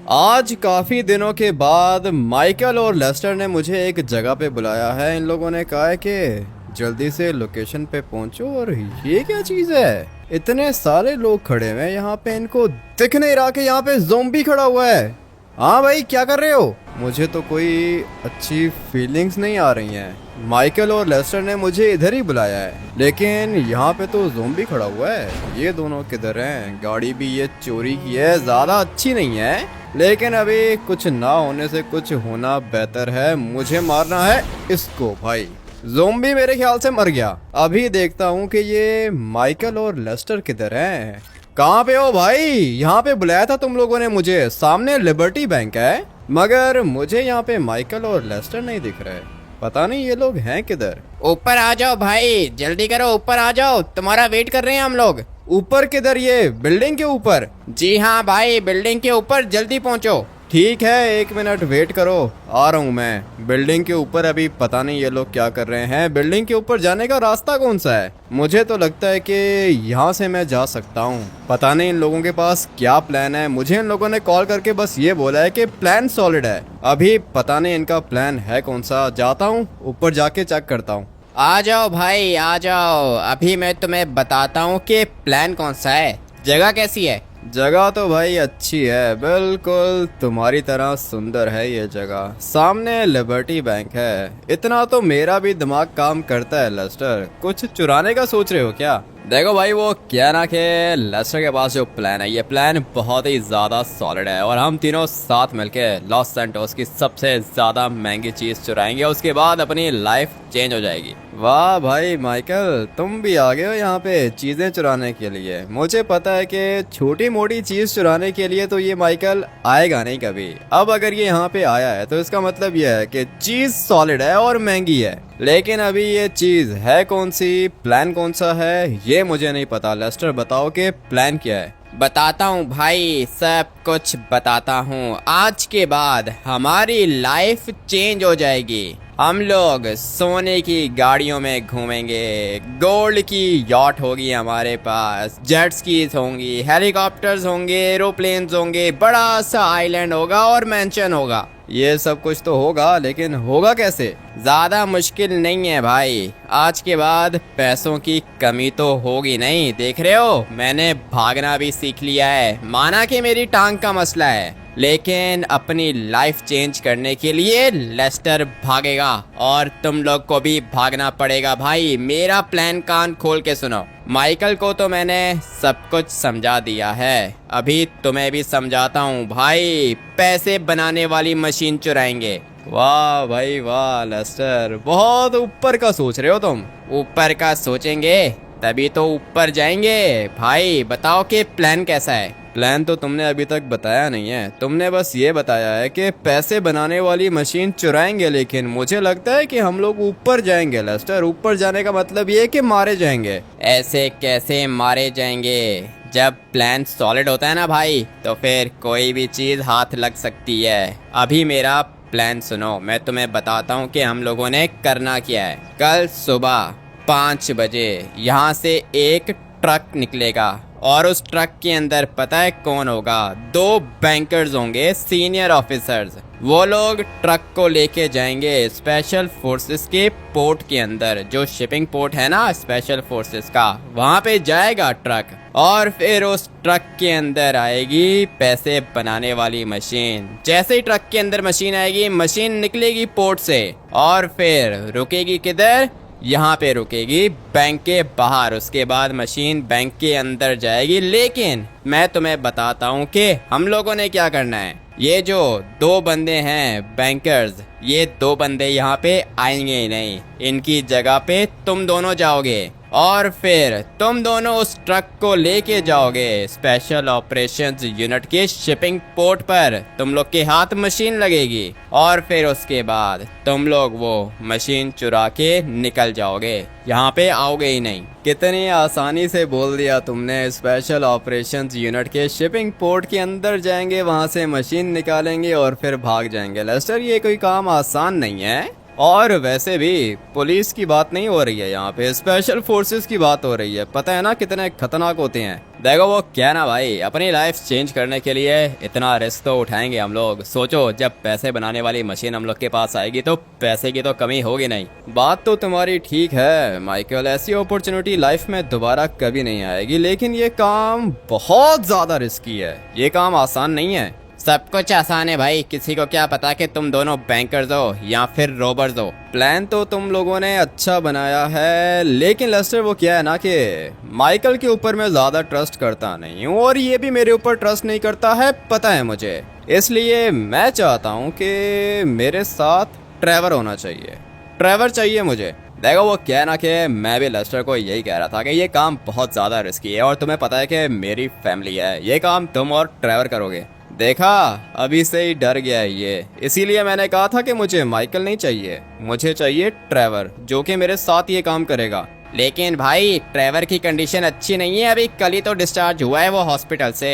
आज काफ़ी दिनों के बाद माइकल और लेस्टर ने मुझे एक जगह पे बुलाया है। इन लोगों ने कहा है कि जल्दी से लोकेशन पे पहुंचो। और ये क्या चीज़ है? इतने सारे लोग खड़े हुए हैं यहाँ पे, इनको दिख नहीं रहा कि यहाँ पे ज़ोंबी खड़ा हुआ है। हाँ भाई, क्या कर रहे हो? मुझे तो कोई अच्छी फीलिंग्स नहीं आ रही हैं। माइकल और लेस्टर ने मुझे इधर ही बुलाया है, लेकिन यहाँ पे तो ज़ोंबी खड़ा हुआ है। ये दोनों किधर हैं? गाड़ी भी ये चोरी की है, ज़्यादा अच्छी नहीं है, लेकिन अभी कुछ ना होने से कुछ होना बेहतर है। मुझे मारना है इसको भाई। ज़ोंबी मेरे ख्याल से मर गया। अभी देखता हूँ कि ये माइकल और लेस्टर किधर हैं। कहाँ पे हो भाई? यहाँ पे बुलाया था तुम लोगों ने मुझे। सामने लिबर्टी बैंक है, मगर मुझे यहाँ पे माइकल और लेस्टर नहीं दिख रहे। पता नहीं ये लोग हैं किधर। ऊपर आ जाओ भाई, जल्दी करो, ऊपर आ जाओ, तुम्हारा वेट कर रहे हैं हम लोग। ऊपर किधर? ये बिल्डिंग के ऊपर? जी हाँ भाई, बिल्डिंग के ऊपर जल्दी पहुँचो। ठीक है, 1 मिनट वेट करो, आ रहा हूँ मैं। बिल्डिंग के ऊपर अभी पता नहीं ये लोग क्या कर रहे हैं। बिल्डिंग के ऊपर जाने का रास्ता कौन सा है? मुझे तो लगता है कि यहाँ से मैं जा सकता हूँ। पता नहीं इन लोगों के पास क्या प्लान है। मुझे इन लोगों ने कॉल करके बस ये बोला है कि प्लान सॉलिड है। अभी पता नहीं इनका प्लान है कौन सा। जाता हूँ, ऊपर जाके चेक करता हूँ। आ जाओ भाई, आ जाओ, अभी मैं तुम्हें बताता हूँ कि प्लान कौन सा है। जगह कैसी है? जगह तो भाई अच्छी है, बिल्कुल तुम्हारी तरह सुंदर है ये जगह। सामने लिबर्टी बैंक है। इतना तो मेरा भी दिमाग काम करता है। लेस्टर, कुछ चुराने का सोच रहे हो क्या? देखो भाई, वो क्या ना कि लेस्टर के पास जो प्लान है, ये प्लान बहुत ही ज़्यादा सॉलिड है और हम तीनों साथ मिलके लॉस सैंटोस की सबसे ज़्यादा महंगी चीज़ चुराएंगे। उसके बाद अपनी लाइफ चेंज हो जाएगी। वाह भाई माइकल, तुम भी आ गए हो यहाँ पे चीज़ें चुराने के लिए। मुझे पता है कि छोटी मोटी चीज़ चुराने के लिए तो ये माइकल आएगा नहीं कभी। अब अगर ये यहाँ पे आया है तो इसका मतलब ये है कि चीज़ सॉलिड है और महंगी है। लेकिन अभी ये चीज़ है कौन सी, प्लान कौन सा है, ये मुझे नहीं पता। लेस्टर बताओ कि प्लान क्या है। बताता हूँ भाई, सब कुछ बताता हूँ। आज के बाद हमारी लाइफ चेंज हो जाएगी। हम लोग सोने की गाड़ियों में घूमेंगे, गोल्ड की यॉट होगी हमारे पास, जेट स्कीज होंगी, हेलीकॉप्टर्स होंगे, एरोप्लेन्स होंगे, बड़ा सा आइलैंड होगा और मैंशन होगा। ये सब कुछ तो होगा, लेकिन होगा कैसे? ज़्यादा मुश्किल नहीं है भाई। आज के बाद पैसों की कमी तो होगी नहीं। देख रहे हो, मैंने भागना भी सीख लिया है। माना कि मेरी टांग का मसला है, लेकिन अपनी लाइफ चेंज करने के लिए लेस्टर भागेगा और तुम लोग को भी भागना पड़ेगा भाई। मेरा प्लान कान खोल के सुनो। माइकल को तो मैंने सब कुछ समझा दिया है, अभी तुम्हें भी समझाता हूँ भाई। पैसे बनाने वाली मशीन चुराएंगे। वाह भाई वाह लेस्टर, बहुत ऊपर का सोच रहे हो तुम। ऊपर का सोचेंगे तभी तो ऊपर जाएंगे। भाई बताओ कि प्लान कैसा है? प्लान तो तुमने अभी तक बताया नहीं है। तुमने बस ये बताया है कि पैसे बनाने वाली मशीन चुराएंगे, लेकिन मुझे लगता है कि हम लोग ऊपर जाएंगे। लेस्टर, ऊपर जाने का मतलब ये है कि मारे जाएंगे। ऐसे कैसे मारे जाएंगे? जब प्लान सॉलिड होता है ना भाई, तो फिर कोई भी चीज़ हाथ लग सकती है। अभी मेरा प्लान सुनो, मैं तुम्हें बताता हूँ कि हम लोगों ने करना क्या है। कल सुबह 5 बजे यहाँ से एक ट्रक निकलेगा और उस ट्रक के अंदर पता है कौन होगा? 2 बैंकर्स होंगे, सीनियर ऑफिसर्स। वो लोग ट्रक को लेके जाएंगे स्पेशल फोर्सेस के पोर्ट के अंदर। जो शिपिंग पोर्ट है ना स्पेशल फोर्सेस का, वहाँ पे जाएगा ट्रक। और फिर उस ट्रक के अंदर आएगी पैसे बनाने वाली मशीन। जैसे ही ट्रक के अंदर मशीन आएगी, मशीन निकलेगी पोर्ट से और फिर रुकेगी किधर? यहाँ पे रुकेगी बैंक के बाहर। उसके बाद मशीन बैंक के अंदर जाएगी। लेकिन मैं तुम्हें बताता हूँ कि हम लोगों ने क्या करना है। ये जो 2 बंदे हैं बैंकर्स, ये 2 बंदे यहाँ पे आएंगे ही नहीं। इनकी जगह पे तुम दोनों जाओगे और फिर तुम दोनों उस ट्रक को लेके जाओगे स्पेशल ऑपरेशंस यूनिट के शिपिंग पोर्ट पर। तुम लोग के हाथ मशीन लगेगी और फिर उसके बाद तुम लोग वो मशीन चुरा के निकल जाओगे, यहाँ पे आओगे ही नहीं। कितनी आसानी से बोल दिया तुमने। स्पेशल ऑपरेशंस यूनिट के शिपिंग पोर्ट के अंदर जाएंगे, वहाँ से मशीन निकालेंगे और फिर भाग जाएंगे। लेस्टर, ये कोई काम आसान नहीं है। और वैसे भी पुलिस की बात नहीं हो रही है यहाँ पे, स्पेशल फोर्सेस की बात हो रही है। पता है ना कितने खतरनाक होते हैं। देखो वो क्या ना भाई, अपनी लाइफ चेंज करने के लिए इतना रिस्क तो उठाएंगे हम लोग। सोचो जब पैसे बनाने वाली मशीन हम लोग के पास आएगी तो पैसे की तो कमी होगी नहीं। बात तो तुम्हारी ठीक है माइकल, ऐसी अपॉर्चुनिटी लाइफ में दोबारा कभी नहीं आएगी, लेकिन ये काम बहुत ज्यादा रिस्की है। ये काम आसान नहीं है। सब कुछ आसान है भाई, किसी को क्या पता कि तुम दोनों बैंकर्स हो या फिर रोबर्स हो। प्लान तो तुम लोगों ने अच्छा बनाया है, लेकिन लेस्टर वो क्या है ना कि माइकल के ऊपर मैं ज्यादा ट्रस्ट करता नहीं हूँ और ये भी मेरे ऊपर ट्रस्ट नहीं करता है, पता है मुझे। इसलिए मैं चाहता हूँ कि मेरे साथ ट्रेवर होना चाहिए। ट्रेवर चाहिए मुझे। देखो वो क्या है ना कि मैं भी लेस्टर को यही कह रहा था कि ये काम बहुत ज़्यादा रिस्की है और तुम्हें पता है कि मेरी फैमिली है। ये काम तुम और ट्रेवर करोगे। देखा, अभी से ही डर गया है ये। इसीलिए मैंने कहा था कि मुझे माइकल नहीं चाहिए, मुझे चाहिए ट्रेवर, जो कि मेरे साथ ये काम करेगा। लेकिन भाई ट्रेवर की कंडीशन अच्छी नहीं है, अभी कल ही तो डिस्चार्ज हुआ है वो हॉस्पिटल से।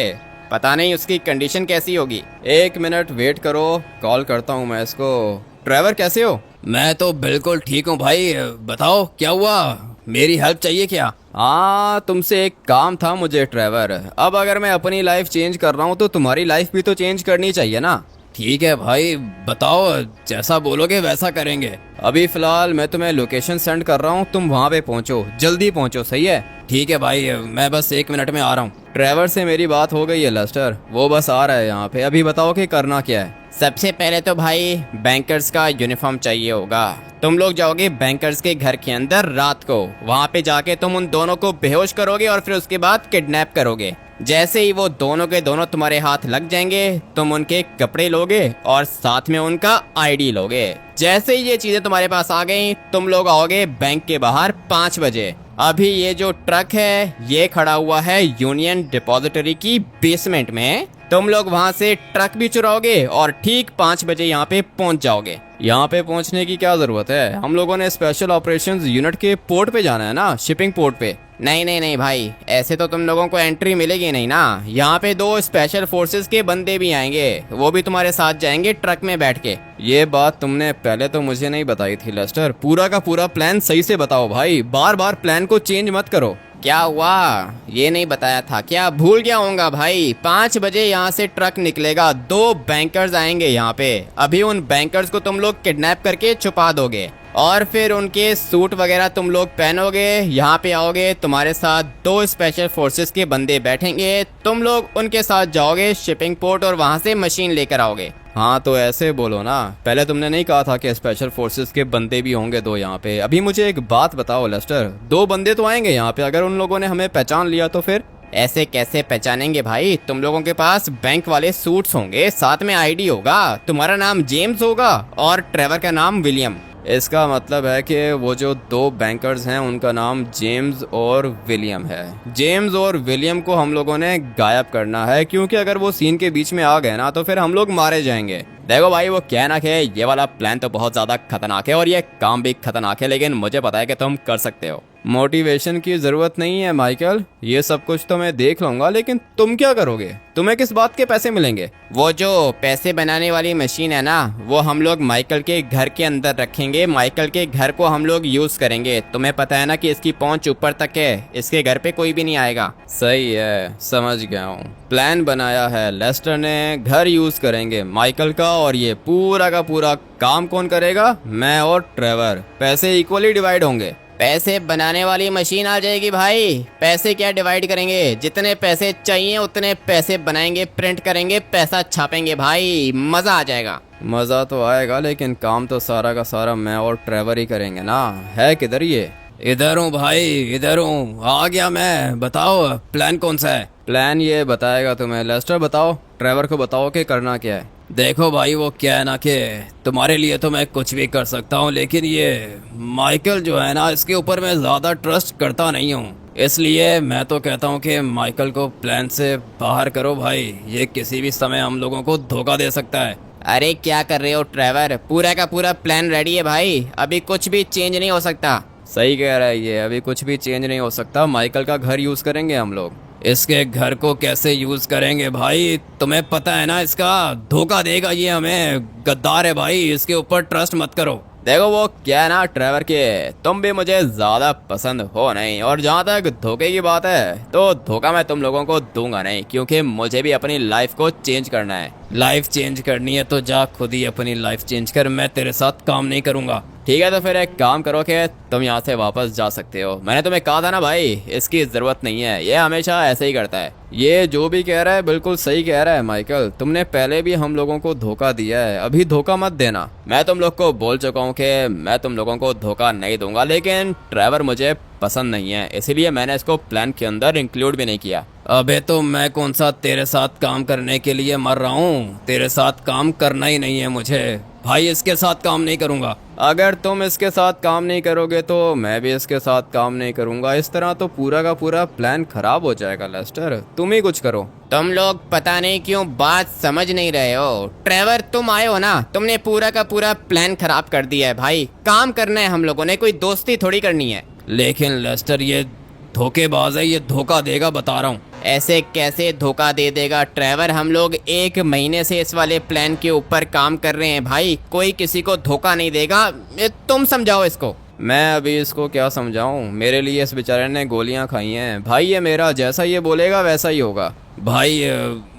पता नहीं उसकी कंडीशन कैसी होगी। 1 मिनट वेट करो, कॉल करता हूँ मैं इसको। ट्रेवर कैसे हो? मैं तो बिल्कुल ठीक हूँ भाई, बताओ क्या हुआ, मेरी हेल्प चाहिए क्या? हाँ, तुमसे एक काम था मुझे ट्रेवर। अब अगर मैं अपनी लाइफ चेंज कर रहा हूँ तो तुम्हारी लाइफ भी तो चेंज करनी चाहिए ना। ठीक है भाई, बताओ, जैसा बोलोगे वैसा करेंगे। अभी फिलहाल मैं तुम्हें लोकेशन सेंड कर रहा हूँ, तुम वहाँ पे पहुँचो, जल्दी पहुँचो, सही है? ठीक है भाई, मैं बस 1 मिनट में आ रहा हूँ। ट्रेवर से मेरी बात हो गई है लेस्टर, वो बस आ रहा है यहाँ पे। अभी बताओ कि करना क्या है। सबसे पहले तो भाई बैंकर्स का यूनिफॉर्म चाहिए होगा। तुम लोग जाओगे बैंकर्स के घर के अंदर रात को, वहाँ पे जाके तुम उन दोनों को बेहोश करोगे और फिर उसके बाद किडनैप करोगे। जैसे ही वो दोनों के दोनों तुम्हारे हाथ लग जाएंगे, तुम उनके कपड़े लोगे और साथ में उनका आईडी लोगे। जैसे ही ये चीजें तुम्हारे पास आ गई, तुम लोग आओगे बैंक के बाहर 5 बजे। अभी ये जो ट्रक है ये खड़ा हुआ है यूनियन डिपॉजिटरी की बेसमेंट में। तुम लोग वहाँ से ट्रक भी चुराओगे और ठीक 5 बजे यहाँ पे पहुँच जाओगे। यहाँ पे पहुँचने की क्या जरूरत है? हम लोगों ने स्पेशल ऑपरेशंस यूनिट के पोर्ट पे जाना है ना, शिपिंग पोर्ट पे। नहीं नहीं नहीं भाई, ऐसे तो तुम लोगों को एंट्री मिलेगी नहीं ना। यहाँ पे 2 स्पेशल फोर्सेस के बंदे भी आएंगे, वो भी तुम्हारे साथ जाएंगे ट्रक में बैठ के। ये बात तुमने पहले तो मुझे नहीं बताई थी लेस्टर। पूरा का पूरा प्लान सही से बताओ भाई, बार बार प्लान को चेंज मत करो। क्या हुआ, ये नहीं बताया था क्या? भूल गया होऊंगा भाई। 5 बजे यहाँ से ट्रक निकलेगा, 2 बैंकर्स आएंगे यहाँ पे। अभी उन बैंकर्स को तुम लोग किडनैप करके छुपा दोगे और फिर उनके सूट वगैरह तुम लोग पहनोगे, यहाँ पे आओगे, तुम्हारे साथ 2 स्पेशल फोर्सेस के बंदे बैठेंगे, तुम लोग उनके साथ जाओगे शिपिंग पोर्ट और वहाँ से मशीन लेकर आओगे। हाँ तो ऐसे बोलो ना, पहले तुमने नहीं कहा था कि स्पेशल फोर्सेस के बंदे भी होंगे 2 यहाँ पे। अभी मुझे एक बात बताओ लेस्टर, 2 बंदे तो आएंगे यहाँ पे, अगर उन लोगों ने हमें पहचान लिया तो फिर? ऐसे कैसे पहचानेंगे भाई? तुम लोगों के पास बैंक वाले सूट्स होंगे, साथ में आईडी होगा, तुम्हारा नाम जेम्स होगा और ट्रेवर का नाम विलियम। इसका मतलब है कि वो जो 2 बैंकर्स हैं उनका नाम जेम्स और विलियम है। जेम्स और विलियम को हम लोगों ने गायब करना है, क्योंकि अगर वो सीन के बीच में आ गए ना तो फिर हम लोग मारे जाएंगे। देखो भाई वो क्या ना कि ये वाला प्लान तो बहुत ज्यादा खतरनाक है और ये काम भी खतरनाक है, लेकिन मुझे पता है कि तुम कर सकते हो। मोटिवेशन की जरूरत नहीं है माइकल, ये सब कुछ तो मैं देख लूंगा, लेकिन तुम क्या करोगे? तुम्हें किस बात के पैसे मिलेंगे? वो जो पैसे बनाने वाली मशीन है ना, वो हम लोग माइकल के घर के अंदर रखेंगे। माइकल के घर को हम लोग यूज करेंगे। तुम्हें पता है ना कि इसकी पहुंच ऊपर तक है, इसके घर पे कोई भी नहीं आएगा। सही है, समझ गया हूँ। प्लान बनाया है लेस्टर ने, घर यूज करेंगे माइकल का, और ये पूरा का पूरा काम कौन करेगा? मैं और ट्रेवर। पैसे इक्वली डिवाइड होंगे। पैसे बनाने वाली मशीन आ जाएगी भाई, पैसे क्या डिवाइड करेंगे? जितने पैसे चाहिए उतने पैसे बनाएंगे, प्रिंट करेंगे, पैसा छापेंगे भाई, मजा आ जाएगा। मजा तो आएगा, लेकिन काम तो सारा का सारा मैं और ट्रेवर ही करेंगे ना। है किधर ये? इधर हूँ भाई, इधर हूँ, आ गया मैं। बताओ प्लान कौन सा है? प्लान ये बताएगा तुम्हें। लेस्टर बताओ, ट्रेवर को बताओ कि करना क्या है। देखो भाई वो क्या है ना कि तुम्हारे लिए तो मैं कुछ भी कर सकता हूँ, लेकिन ये माइकल जो है ना, इसके ऊपर मैं ज़्यादा ट्रस्ट करता नहीं हूँ। इसलिए मैं तो कहता हूँ कि माइकल को प्लान से बाहर करो भाई, ये किसी भी समय हम लोगों को धोखा दे सकता है। अरे क्या कर रहे हो ट्रेवर? पूरा का पूरा प्लान रेडी है भाई, अभी कुछ भी चेंज नहीं हो सकता। सही कह रहा है ये, अभी कुछ भी चेंज नहीं हो सकता। माइकल का घर यूज करेंगे हम लोग। इसके घर को कैसे यूज करेंगे भाई? तुम्हें पता है ना, इसका धोखा देगा ये हमें। गद्दार है भाई, इसके ऊपर ट्रस्ट मत करो। देखो वो क्या है ना ट्रेवर के, तुम भी मुझे ज्यादा पसंद हो नहीं, और जहाँ तक धोखे की बात है तो धोखा मैं तुम लोगों को दूंगा नहीं, क्योंकि मुझे भी अपनी लाइफ को चेंज करना है। लाइफ चेंज करनी है तो जा खुद ही अपनी लाइफ चेंज कर, मैं तेरे साथ काम नहीं करूंगा। ठीक है, तो फिर एक काम करो कि तुम यहाँ से वापस जा सकते हो। मैंने तुम्हें कहा था ना भाई, इसकी जरूरत नहीं है, ये हमेशा ऐसे ही करता है। ये जो भी कह रहा है बिल्कुल सही कह रहा है माइकल, तुमने पहले भी हम लोगों को धोखा दिया है, अभी धोखा मत देना। मैं तुम लोग को बोल चुका हूँ कि मैं तुम लोगों को धोखा नहीं दूंगा, लेकिन ट्रेवर मुझे पसंद नहीं है, इसीलिए मैंने इसको प्लान के अंदर इंक्लूड भी नहीं किया। अबे तो मैं कौन सा तेरे साथ काम करने के लिए मर रहा हूँ, तेरे साथ काम करना ही नहीं है मुझे भाई, इसके साथ काम नहीं करूँगा। अगर तुम इसके साथ काम नहीं करोगे तो मैं भी इसके साथ काम नहीं करूंगा, इस तरह तो पूरा का पूरा प्लान खराब हो जाएगा। लेस्टर तुम ही कुछ करो। तुम लोग पता नहीं क्यों बात समझ नहीं रहे हो। ट्रेवर तुम आए हो ना, तुमने पूरा का पूरा प्लान खराब कर दिया है भाई। काम करना है हम लोगों ने, कोई दोस्ती थोड़ी करनी है। लेकिन लेस्टर ये धोखेबाज है, ये धोखा देगा बता रहा हूँ। ऐसे कैसे धोखा दे देगा ट्रेवर, हम लोग 1 महीने से इस वाले प्लान के ऊपर काम कर रहे हैं भाई, कोई किसी को धोखा नहीं देगा। तुम समझाओ इसको। मैं अभी इसको क्या समझाऊं, मेरे लिए इस बेचारे ने गोलियां खाई हैं भाई, ये मेरा जैसा ये बोलेगा वैसा ही होगा। भाई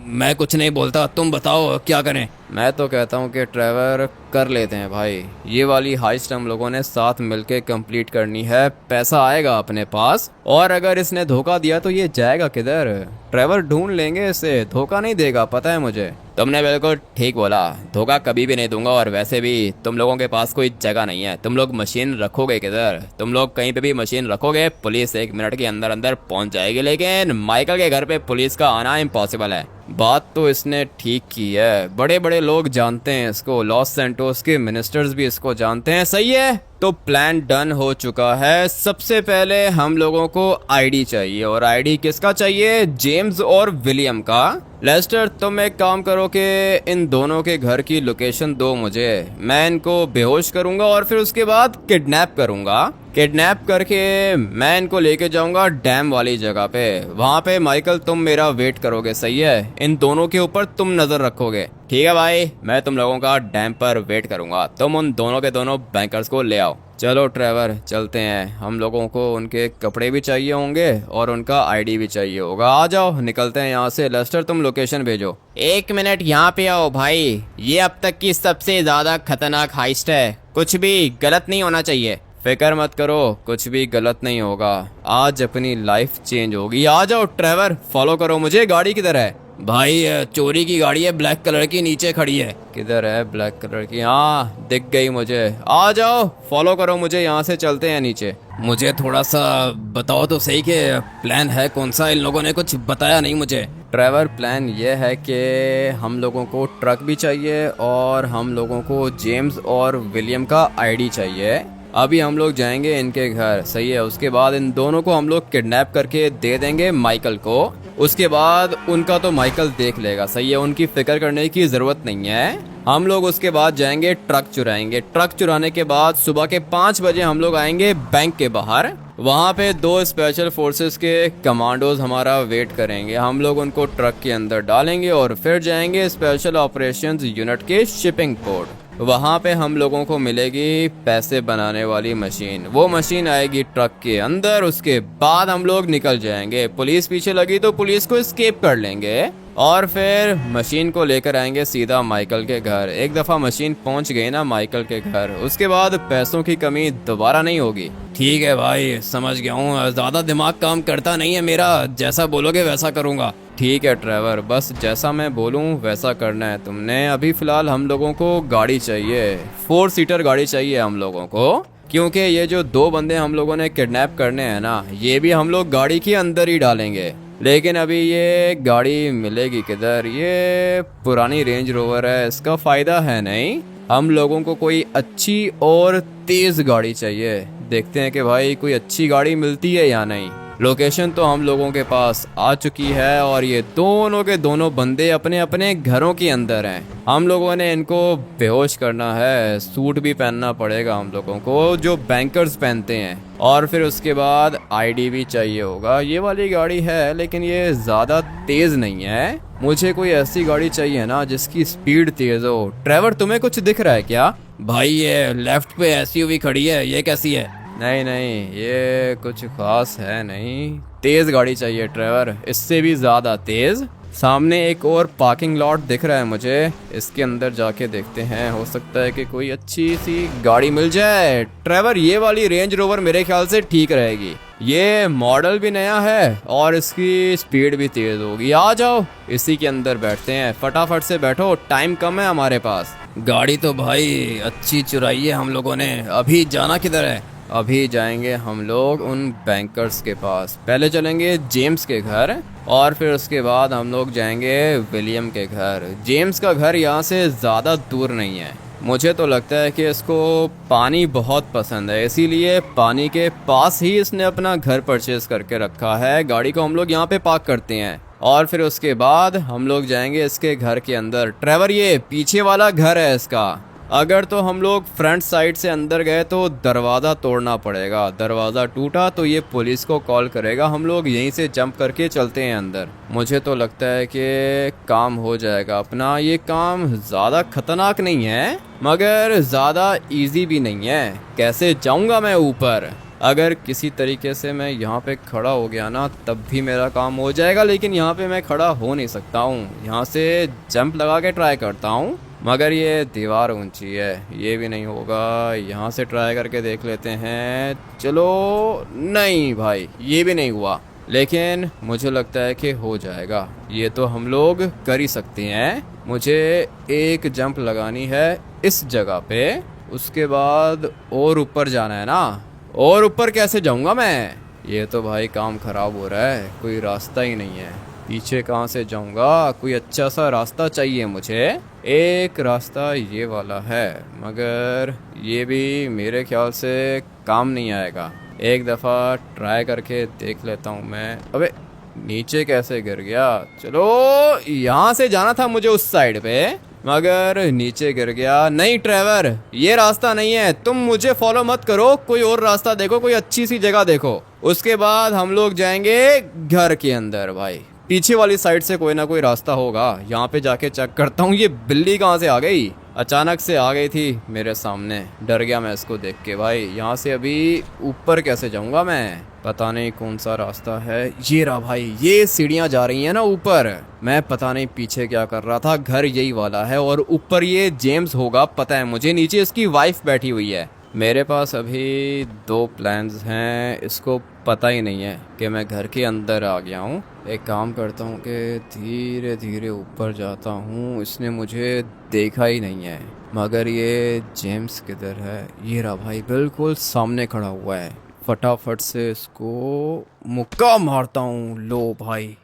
मैं कुछ नहीं बोलता, तुम बताओ क्या करें। मैं तो कहता हूं कि ट्रेवर कर लेते हैं भाई, ये वाली हाइस्ट हम लोगों ने साथ मिलके कंप्लीट करनी है, पैसा आएगा अपने पास, और अगर इसने धोखा दिया तो ये जाएगा किधर, ट्रेवर ढूंढ लेंगे इसे, धोखा नहीं देगा पता है मुझे। तुमने बिल्कुल ठीक बोला, धोखा कभी भी नहीं दूंगा, और वैसे भी तुम लोगों के पास कोई जगह नहीं है, तुम लोग मशीन रखोगे किधर, तुम लोग कहीं पे भी मशीन रखोगे पुलिस 1 मिनट के अंदर अंदर पहुंच जाएगी, लेकिन माइकल के घर पे पुलिस का आना इम्पॉसिबल है। बात तो इसने ठीक की है, बड़े बड़े लोग जानते हैं इसको, लॉस सैंटोस के मिनिस्टर्स भी इसको जानते हैं। सही है, तो प्लान डन हो चुका है। सबसे पहले हम लोगों को आईडी चाहिए, और आईडी किसका चाहिए, जेम्स और विलियम का। लेस्टर तुम एक काम करो कि इन दोनों के घर की लोकेशन दो मुझे, मैं इनको बेहोश करूंगा और फिर उसके बाद किडनैप करूंगा। किडनैप करके मैं इनको लेके जाऊंगा डैम वाली जगह पे, वहां पे माइकल तुम मेरा वेट करोगे, सही है, इन दोनों के ऊपर तुम नजर रखोगे। ठीक है भाई, मैं तुम लोगों का डैम पर वेट करूंगा, तुम उन दोनों के दोनों बैंकर्स को ले आओ। चलो ट्रेवर चलते हैं, हम लोगों को उनके कपड़े भी चाहिए होंगे और उनका आईडी भी चाहिए होगा। आ जाओ निकलते हैं यहाँ से। लेस्टर तुम लोकेशन भेजो। 1 मिनट यहाँ पे आओ भाई, ये अब तक की सबसे ज्यादा खतरनाक हाइस्ट है, कुछ भी गलत नहीं होना चाहिए। फिक्र मत करो, कुछ भी गलत नहीं होगा, आज अपनी लाइफ चेंज होगी। आ जाओ ट्रेवर, फॉलो करो मुझे। गाड़ी किधर है भाई? चोरी की गाड़ी है, ब्लैक कलर की, नीचे खड़ी है। किधर है ब्लैक कलर की? हाँ दिख गई मुझे। आ जाओ फॉलो करो मुझे, यहाँ से चलते हैं नीचे। मुझे थोड़ा सा बताओ तो सही कि प्लान है कौन सा, इन लोगों ने कुछ बताया नहीं मुझे। ट्रेवर प्लान ये है कि हम लोगों को ट्रक भी चाहिए और हम लोगों को जेम्स और विलियम का आईडी चाहिए। अभी हम लोग जाएंगे इनके घर, सही है, उसके बाद इन दोनों को हम लोग किडनैप करके दे देंगे माइकल को। उसके बाद उनका तो माइकल देख लेगा, सही है, उनकी फिक्र करने की जरूरत नहीं है। हम लोग उसके बाद जाएंगे ट्रक चुराएंगे। ट्रक चुराने के बाद सुबह के 5 बजे हम लोग आएंगे बैंक के बाहर, वहाँ पे 2 स्पेशल फोर्सेस के कमांडोज हमारा वेट करेंगे। हम लोग उनको ट्रक के अंदर डालेंगे और फिर जाएंगे स्पेशल ऑपरेशंस यूनिट के शिपिंग पोर्ट। वहाँ पे हम लोगों को मिलेगी पैसे बनाने वाली मशीन, वो मशीन आएगी ट्रक के अंदर। उसके बाद हम लोग निकल जाएंगे, पुलिस पीछे लगी तो पुलिस को एस्केप कर लेंगे और फिर मशीन को लेकर आएंगे सीधा माइकल के घर। एक दफा मशीन पहुंच गई ना माइकल के घर, उसके बाद पैसों की कमी दोबारा नहीं होगी। ठीक है भाई, समझ गया हूँ, ज्यादा दिमाग काम करता नहीं है मेरा, जैसा बोलोगे वैसा करूँगा। ठीक है ट्रेवर, बस जैसा मैं बोलूं वैसा करना है तुमने। अभी फिलहाल हम लोगों को गाड़ी चाहिए, 4 सीटर गाड़ी चाहिए हम लोगों को, क्योंकि ये जो 2 बंदे हम लोगों ने किडनैप करने हैं ना, ये भी हम लोग गाड़ी के अंदर ही डालेंगे। लेकिन अभी ये गाड़ी मिलेगी किधर? ये पुरानी रेंज रोवर है, इसका फायदा है नहीं। हम लोगों को कोई अच्छी और तेज गाड़ी चाहिए, देखते हैं कि भाई कोई अच्छी गाड़ी मिलती है या नहीं। लोकेशन तो हम लोगों के पास आ चुकी है और ये दोनों के दोनों बंदे अपने अपने घरों के अंदर हैं। हम लोगों ने इनको बेहोश करना है, सूट भी पहनना पड़ेगा हम लोगों को जो बैंकर्स पहनते हैं, और फिर उसके बाद आईडी भी चाहिए होगा। ये वाली गाड़ी है लेकिन ये ज़्यादा तेज़ नहीं है, मुझे कोई ऐसी गाड़ी चाहिए ना जिसकी स्पीड तेज़ हो। ट्रेवर तुम्हें कुछ दिख रहा है क्या? भाई ये लेफ्ट पे एसयूवी खड़ी है, ये कैसी है? नहीं नहीं, ये कुछ खास है नहीं। तेज गाड़ी चाहिए ट्रेवर, इससे भी ज्यादा तेज। सामने एक और पार्किंग लॉट दिख रहा है मुझे, इसके अंदर जाके देखते हैं, हो सकता है कि कोई अच्छी सी गाड़ी मिल जाए। ट्रेवर ये वाली रेंज रोवर मेरे ख्याल से ठीक रहेगी, ये मॉडल भी नया है और इसकी स्पीड भी तेज होगी। आ जाओ इसी के अंदर बैठते हैं, फटाफट से बैठो, टाइम कम है हमारे पास। गाड़ी तो भाई अच्छी चुराई है हम लोगों ने। अभी जाना किधर है? अभी जाएंगे हम लोग उन बैंकर्स के पास। पहले चलेंगे जेम्स के घर और फिर उसके बाद हम लोग जाएंगे विलियम के घर। जेम्स का घर यहाँ से ज़्यादा दूर नहीं है। मुझे तो लगता है कि इसको पानी बहुत पसंद है, इसीलिए पानी के पास ही इसने अपना घर परचेज करके रखा है। गाड़ी को हम लोग यहाँ पे पार्क करते हैं और फिर उसके बाद हम लोग जाएंगे इसके घर के अंदर। ट्रेवर ये पीछे वाला घर है इसका। अगर तो हम लोग फ्रंट साइड से अंदर गए तो दरवाज़ा तोड़ना पड़ेगा, दरवाज़ा टूटा तो ये पुलिस को कॉल करेगा। हम लोग यहीं से जंप करके चलते हैं अंदर। मुझे तो लगता है कि काम हो जाएगा अपना। ये काम ज़्यादा खतरनाक नहीं है मगर ज़्यादा इजी भी नहीं है। कैसे जाऊँगा मैं ऊपर? अगर किसी तरीके से मैं यहाँ पे खड़ा हो गया ना तब भी मेरा काम हो जाएगा, लेकिन यहाँ पे मैं खड़ा हो नहीं सकता हूँ। यहाँ से जंप लगा के ट्राई करता हूँ मगर ये दीवार ऊंची है, ये भी नहीं होगा। यहाँ से ट्राई करके देख लेते हैं। चलो, नहीं भाई ये भी नहीं हुआ, लेकिन मुझे लगता है कि हो जाएगा। ये तो हम लोग कर ही सकते हैं। मुझे एक जंप लगानी है इस जगह पे, उसके बाद और ऊपर जाना है ना। और ऊपर कैसे जाऊंगा मैं? ये तो भाई काम खराब हो रहा है, कोई रास्ता ही नहीं है। पीछे कहाँ से जाऊंगा? कोई अच्छा सा रास्ता चाहिए मुझे। एक रास्ता ये वाला है मगर ये भी मेरे ख्याल से काम नहीं आएगा। एक दफ़ा ट्राई करके देख लेता हूँ मैं। अबे नीचे कैसे गिर गया? चलो, यहाँ से जाना था मुझे उस साइड पे मगर नीचे गिर गया। नहीं ट्रेवर, ये रास्ता नहीं है, तुम मुझे फॉलो मत करो, कोई और रास्ता देखो, कोई अच्छी सी जगह देखो। उसके बाद हम लोग जाएंगे घर के अंदर। भाई पीछे वाली साइड से कोई ना कोई रास्ता होगा, यहाँ पे जाके चेक करता हूँ। ये बिल्ली कहाँ से आ गई? अचानक से आ गई थी मेरे सामने, डर गया मैं इसको देख के। भाई यहाँ से अभी ऊपर कैसे जाऊँगा मैं? पता नहीं कौन सा रास्ता है। ये रहा भाई, ये सीढ़ियाँ जा रही हैं ना ऊपर। मैं पता नहीं पीछे क्या कर रहा था, घर यही वाला है और ऊपर ये जेम्स होगा पता है मुझे। नीचे इसकी वाइफ बैठी हुई है। मेरे पास अभी 2 प्लान्स हैं, इसको पता ही नहीं है कि मैं घर के अंदर आ गया हूँ। एक काम करता हूँ कि धीरे धीरे ऊपर जाता हूँ, इसने मुझे देखा ही नहीं है। मगर ये जेम्स किधर है? ये रहा भाई, बिल्कुल सामने खड़ा हुआ है। फटाफट से इसको मुक्का मारता हूँ। लो भाई,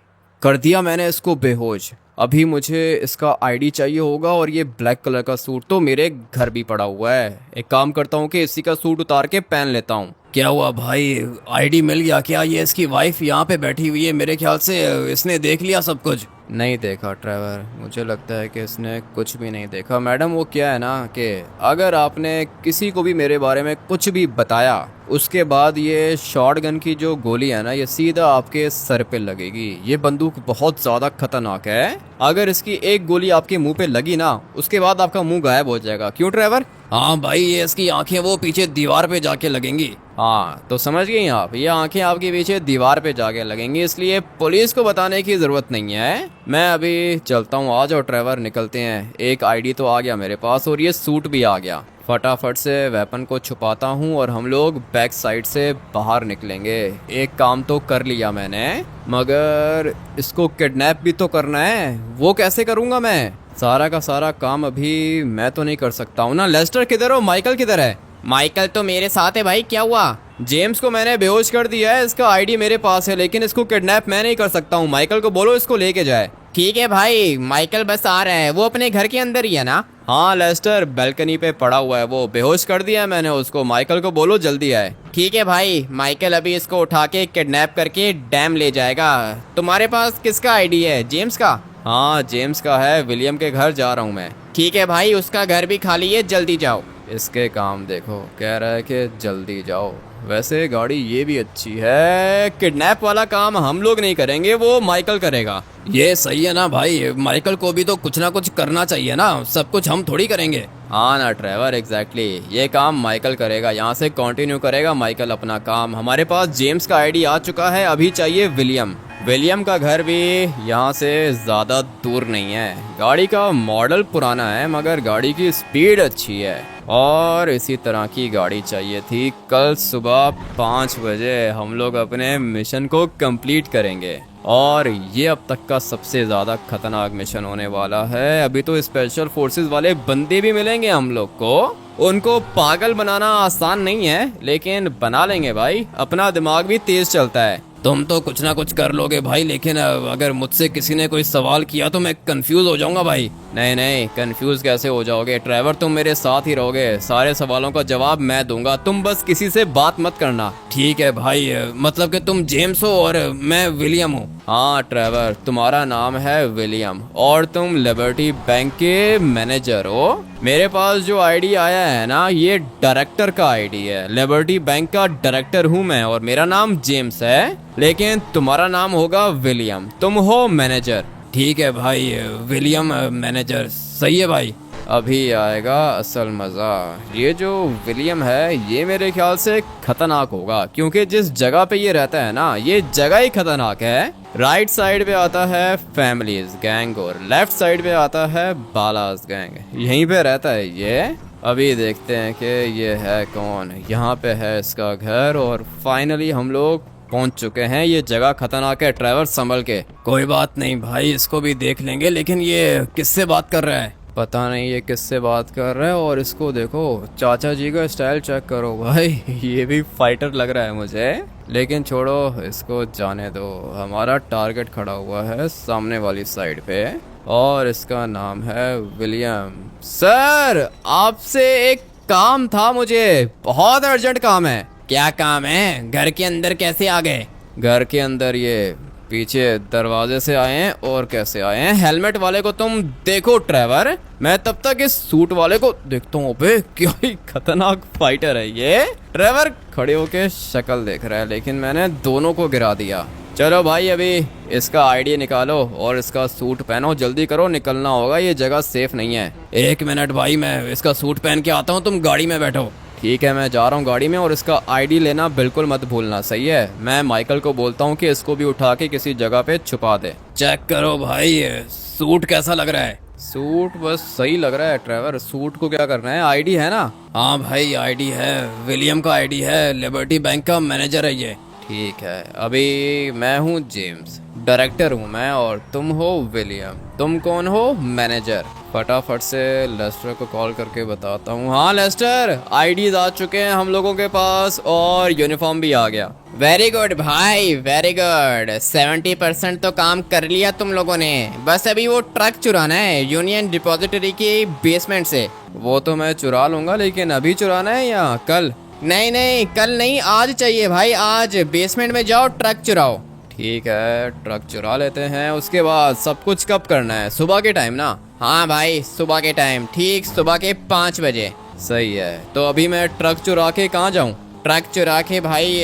कर दिया मैंने इसको बेहोश। अभी मुझे इसका आईडी चाहिए होगा और ये ब्लैक कलर का सूट तो मेरे घर भी पड़ा हुआ है। एक काम करता हूँ कि इसी का सूट उतार के पहन लेता हूँ। क्या हुआ भाई, आईडी मिल गया क्या? ये इसकी वाइफ यहाँ पे बैठी हुई है, मेरे ख्याल से इसने देख लिया सब कुछ। नहीं देखा ट्रेवर, मुझे लगता है कि इसने कुछ भी नहीं देखा। मैडम वो क्या है ना कि अगर आपने किसी को भी मेरे बारे में कुछ भी बताया, उसके बाद ये शॉटगन की जो गोली है ना, ये सीधा आपके सर पे लगेगी। ये बंदूक बहुत ज़्यादा खतरनाक है। अगर इसकी एक गोली आपके मुंह पे लगी ना, उसके बाद आपका मुंह गायब हो जाएगा। क्यों ट्रेवर? हाँ भाई, ये इसकी आंखें वो पीछे दीवार पे जाके लगेंगी। हाँ तो समझ गई आप, ये आंखें आपके पीछे दीवार पे जाके लगेंगी, इसलिए पुलिस को बताने की ज़रूरत नहीं है। मैं अभी चलता हूँ, आ जाओ ट्रेवर, निकलते हैं। एक आईडी तो आ गया मेरे पास और ये सूट भी आ गया। फटाफट से वेपन को छुपाता हूँ और हम लोग बैक साइड से बाहर निकलेंगे। एक काम तो कर लिया मैंने, मगर इसको किडनैप भी तो करना है। वो कैसे करूँगा मैं? सारा का सारा काम अभी मैं तो नहीं कर सकता हूँ ना। लेस्टर किधर हो? माइकल किधर है? माइकल तो मेरे साथ है भाई, क्या हुआ? जेम्स को मैंने बेहोश कर दिया है, इसका आईडी मेरे पास है, लेकिन इसको किडनैप मैं नहीं कर सकता हूँ। माइकल को बोलो इसको लेके जाए। ठीक है भाई, माइकल बस आ रहा है, वो अपने घर के अंदर ही है ना? हाँ लेस्टर बैल्कनी पे पड़ा हुआ है, वो बेहोश कर दिया है मैंने उसको। माइकल को बोलो जल्दी आए। ठीक है भाई, माइकल अभी इसको उठा के किडनैप करके डैम ले जाएगा। तुम्हारे पास किसका आईडी है? जेम्स का? हाँ जेम्स का है, विलियम के घर जा रहा हूँ मैं। ठीक है भाई, उसका घर भी खाली है, जल्दी जाओ। इसके काम देखो, कह रहा है कि जल्दी जाओ। वैसे गाड़ी ये भी अच्छी है। किडनैप वाला काम हम लोग नहीं करेंगे, वो माइकल करेगा। ये सही है ना भाई, माइकल को भी तो कुछ ना कुछ करना चाहिए ना, सब कुछ हम थोड़ी करेंगे। हाँ ना ट्रेवर, एग्जैक्टली ये काम माइकल करेगा, यहाँ से कंटिन्यू करेगा माइकल अपना काम। हमारे पास जेम्स का आईडी आ चुका है, अभी चाहिए विलियम। विलियम का घर भी यहाँ से ज़्यादा दूर नहीं है। गाड़ी का मॉडल पुराना है मगर गाड़ी की स्पीड अच्छी है और इसी तरह की गाड़ी चाहिए थी। कल सुबह 5 बजे हम लोग अपने मिशन को कंप्लीट करेंगे और ये अब तक का सबसे ज़्यादा खतरनाक मिशन होने वाला है। अभी तो स्पेशल फोर्सेस वाले बंदे भी मिलेंगे हम लोग को, उनको पागल बनाना आसान नहीं है लेकिन बना लेंगे भाई, अपना दिमाग भी तेज चलता है। तुम तो कुछ ना कुछ कर लोगे भाई, लेकिन अगर मुझसे किसी ने कोई सवाल किया तो मैं कंफ्यूज हो जाऊंगा भाई। नहीं नहीं, कंफ्यूज कैसे हो जाओगे ट्रेवर, तुम मेरे साथ ही रहोगे, सारे सवालों का जवाब मैं दूंगा, तुम बस किसी से बात मत करना। ठीक है भाई, मतलब कि तुम जेम्स हो और मैं विलियम हूँ। हाँ ट्रेवर, तुम्हारा नाम है विलियम और तुम लिबर्टी बैंक के मैनेजर हो। मेरे पास जो आईडी आया है ना, ये डायरेक्टर का आईडी है। लिबर्टी बैंक का डायरेक्टर हूँ मैं और मेरा नाम जेम्स है, लेकिन तुम्हारा नाम होगा विलियम, तुम हो मैनेजर। ठीक है भाई, विलियम मैनेजर, सही है भाई। अभी आएगा असल मज़ा। ये जो विलियम है ये मेरे ख्याल से खतरनाक होगा, क्योंकि जिस जगह पे ये रहता है ना, ये जगह ही खतरनाक है। राइट साइड पे आता है फैमिलीज गैंग और लेफ्ट साइड पे आता है बालाज गैंग, यहीं पे रहता है ये। अभी देखते हैं कि ये है कौन। यहाँ पे है इसका घर और फाइनली हम लोग पहुंच चुके हैं। ये जगह खतरनाक है ट्रैवर, संभल के। कोई बात नहीं भाई, इसको भी देख लेंगे, लेकिन ये किससे बात कर रहा है? पता नहीं ये किससे बात कर रहा है। और इसको देखो, चाचा जी का स्टाइल चेक करो भाई, ये भी फाइटर लग रहा है मुझे। लेकिन छोड़ो, इसको जाने दो। हमारा टारगेट खड़ा हुआ है सामने वाली साइड पे और इसका नाम है विलियम। सर, आपसे एक काम था मुझे, बहुत अर्जेंट काम है। क्या काम है? घर के अंदर कैसे आ गए? घर के अंदर ये पीछे दरवाजे से आए हैं। और कैसे आए हैं? हेलमेट वाले को तुम देखो ट्रेवर, मैं तब तक इस सूट वाले को देखता हूँ। अबे क्या ही खतरनाक फाइटर है ये। ट्रेवर खड़े होके शक्ल देख रहा है, लेकिन मैंने दोनों को गिरा दिया। चलो भाई, अभी इसका आईडी निकालो और इसका सूट पहनो, जल्दी करो, निकलना होगा, ये जगह सेफ नहीं है। 1 मिनट भाई, मैं इसका सूट पहन के आता हूँ, तुम गाड़ी में बैठो। ठीक है, मैं जा रहा हूँ गाड़ी में और इसका आईडी लेना बिल्कुल मत भूलना, सही है? मैं माइकल को बोलता हूँ कि इसको भी उठा के किसी जगह पे छुपा दे। चेक करो भाई, सूट कैसा लग रहा है? सूट बस सही लग रहा है ट्रेवर, सूट को क्या करना है, आईडी है ना? हाँ भाई, आईडी है, विलियम का आईडी है, लिबर्टी बैंक का मैनेजर है ये। ठीक है, अभी मैं हूँ जेम्स, डायरेक्टर हूँ मैं, और तुम हो विलियम। तुम कौन हो? मैनेजर। फटाफट से लेस्टर को कॉल करके बताता हूँ। हाँ लेस्टर, आईडीज आ चुके हैं हम लोगों के पास और यूनिफॉर्म भी आ गया। वेरी गुड भाई, वेरी गुड। 70% तो काम कर लिया तुम लोगों ने, बस अभी वो ट्रक चुराना है यूनियन डिपॉजिटरी के बेसमेंट से। वो तो मैं चुरा लूंगा, लेकिन अभी चुराना है या कल? नहीं नहीं, कल नहीं, आज चाहिए भाई, आज बेसमेंट में जाओ, ट्रक चुराओ। ठीक है, ट्रक चुरा लेते हैं। उसके बाद सब कुछ कब करना है? सुबह के टाइम ना? हाँ भाई, सुबह के टाइम, ठीक सुबह के 5 बजे। सही है, तो अभी मैं ट्रक चुरा के कहाँ जाऊँ? ट्रक चुरा के भाई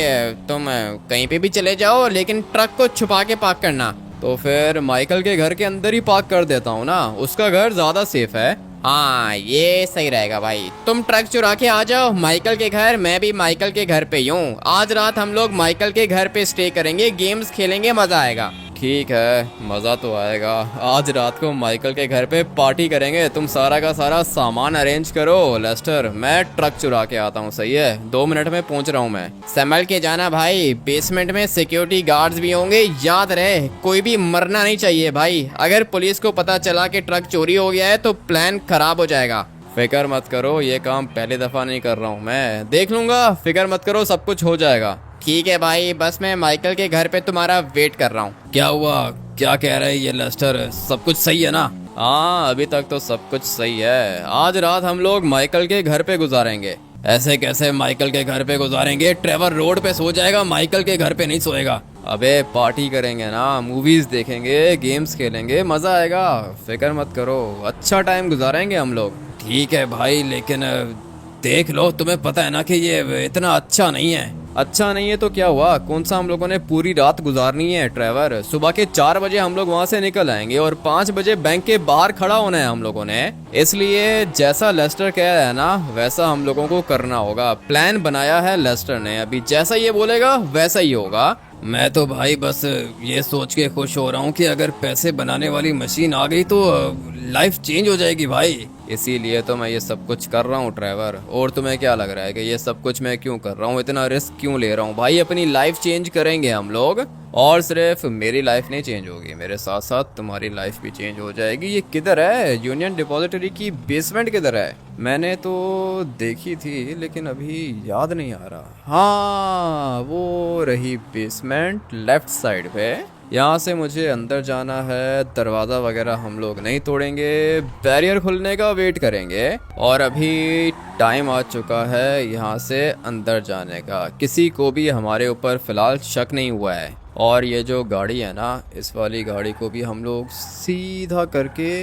तुम कहीं पे भी चले जाओ, लेकिन ट्रक को छुपा के पार्क करना। तो फिर माइकल के घर के अंदर ही पार्क कर देता हूँ ना, उसका घर ज्यादा सेफ है। हाँ, ये सही रहेगा भाई। तुम ट्रक चुरा के आ जाओ माइकल के घर, मैं भी माइकल के घर पे ही हूँ। आज रात हम लोग माइकल के घर पे स्टे करेंगे, गेम्स खेलेंगे, मजा आएगा। ठीक है, मज़ा तो आएगा। आज रात को माइकल के घर पे पार्टी करेंगे। तुम सारा का सारा सामान अरेंज करो लेस्टर, मैं ट्रक चुरा के आता हूँ, सही है? 2 मिनट में पहुँच रहा हूँ मैं। संभल के जाना भाई, बेसमेंट में सिक्योरिटी गार्ड्स भी होंगे, याद रहे कोई भी मरना नहीं चाहिए भाई। अगर पुलिस को पता चला कि ट्रक चोरी हो गया है तो प्लान खराब हो जाएगा। फिक्र मत करो, ये काम पहली दफ़ा नहीं कर रहा हूँ मैं, देख लूँगा, फिक्र मत करो, सब कुछ हो जाएगा। ठीक है भाई, बस मैं माइकल के घर पे तुम्हारा वेट कर रहा हूँ। क्या हुआ? क्या कह रहे हैं ये लेस्टर? सब कुछ सही है ना? हाँ, अभी तक तो सब कुछ सही है। आज रात हम लोग माइकल के घर पे गुजारेंगे। ऐसे कैसे माइकल के घर पे गुजारेंगे? ट्रेवर रोड पे सो जाएगा, माइकल के घर पे नहीं सोएगा। अबे पार्टी करेंगे ना, मूवीज देखेंगे, गेम्स खेलेंगे, मजा आएगा, फिक्र मत करो, अच्छा टाइम गुजारेंगे हम लोग। ठीक है भाई, लेकिन देख लो, तुम्हें पता है ना कि ये इतना अच्छा नहीं है। अच्छा नहीं है तो क्या हुआ, कौन सा हम लोगों ने पूरी रात गुजारनी है ट्रेवर। सुबह के 4 बजे हम लोग वहाँ से निकल आएंगे और 5 बजे बैंक के बाहर खड़ा होना है हम लोगों ने। इसलिए जैसा लेस्टर कह रहा है ना वैसा हम लोगों को करना होगा। प्लान बनाया है लेस्टर ने, अभी जैसा ये बोलेगा वैसा ही होगा। मैं तो भाई बस ये सोच के खुश हो रहा हूँ कि अगर पैसे बनाने वाली मशीन आ गई तो लाइफ चेंज हो जाएगी भाई। इसीलिए तो मैं ये सब कुछ कर रहा हूँ ट्रेवर। और तुम्हें क्या लग रहा है कि ये सब कुछ मैं क्यों कर रहा हूँ, इतना रिस्क क्यों ले रहा हूँ? भाई अपनी लाइफ चेंज करेंगे हम लोग, और सिर्फ मेरी लाइफ नहीं चेंज होगी, मेरे साथ साथ तुम्हारी लाइफ भी चेंज हो जाएगी। ये किधर है यूनियन डिपॉजिटरी की बेसमेंट, किधर है? मैंने तो देखी थी लेकिन अभी याद नहीं आ रहा। हाँ वो रही बेसमेंट लेफ्ट साइड पे। यहाँ से मुझे अंदर जाना है, दरवाज़ा वगैरह हम लोग नहीं तोड़ेंगे, बैरियर खुलने का वेट करेंगे। और अभी टाइम आ चुका है यहाँ से अंदर जाने का। किसी को भी हमारे ऊपर फ़िलहाल शक नहीं हुआ है। और ये जो गाड़ी है ना, इस वाली गाड़ी को भी हम लोग सीधा करके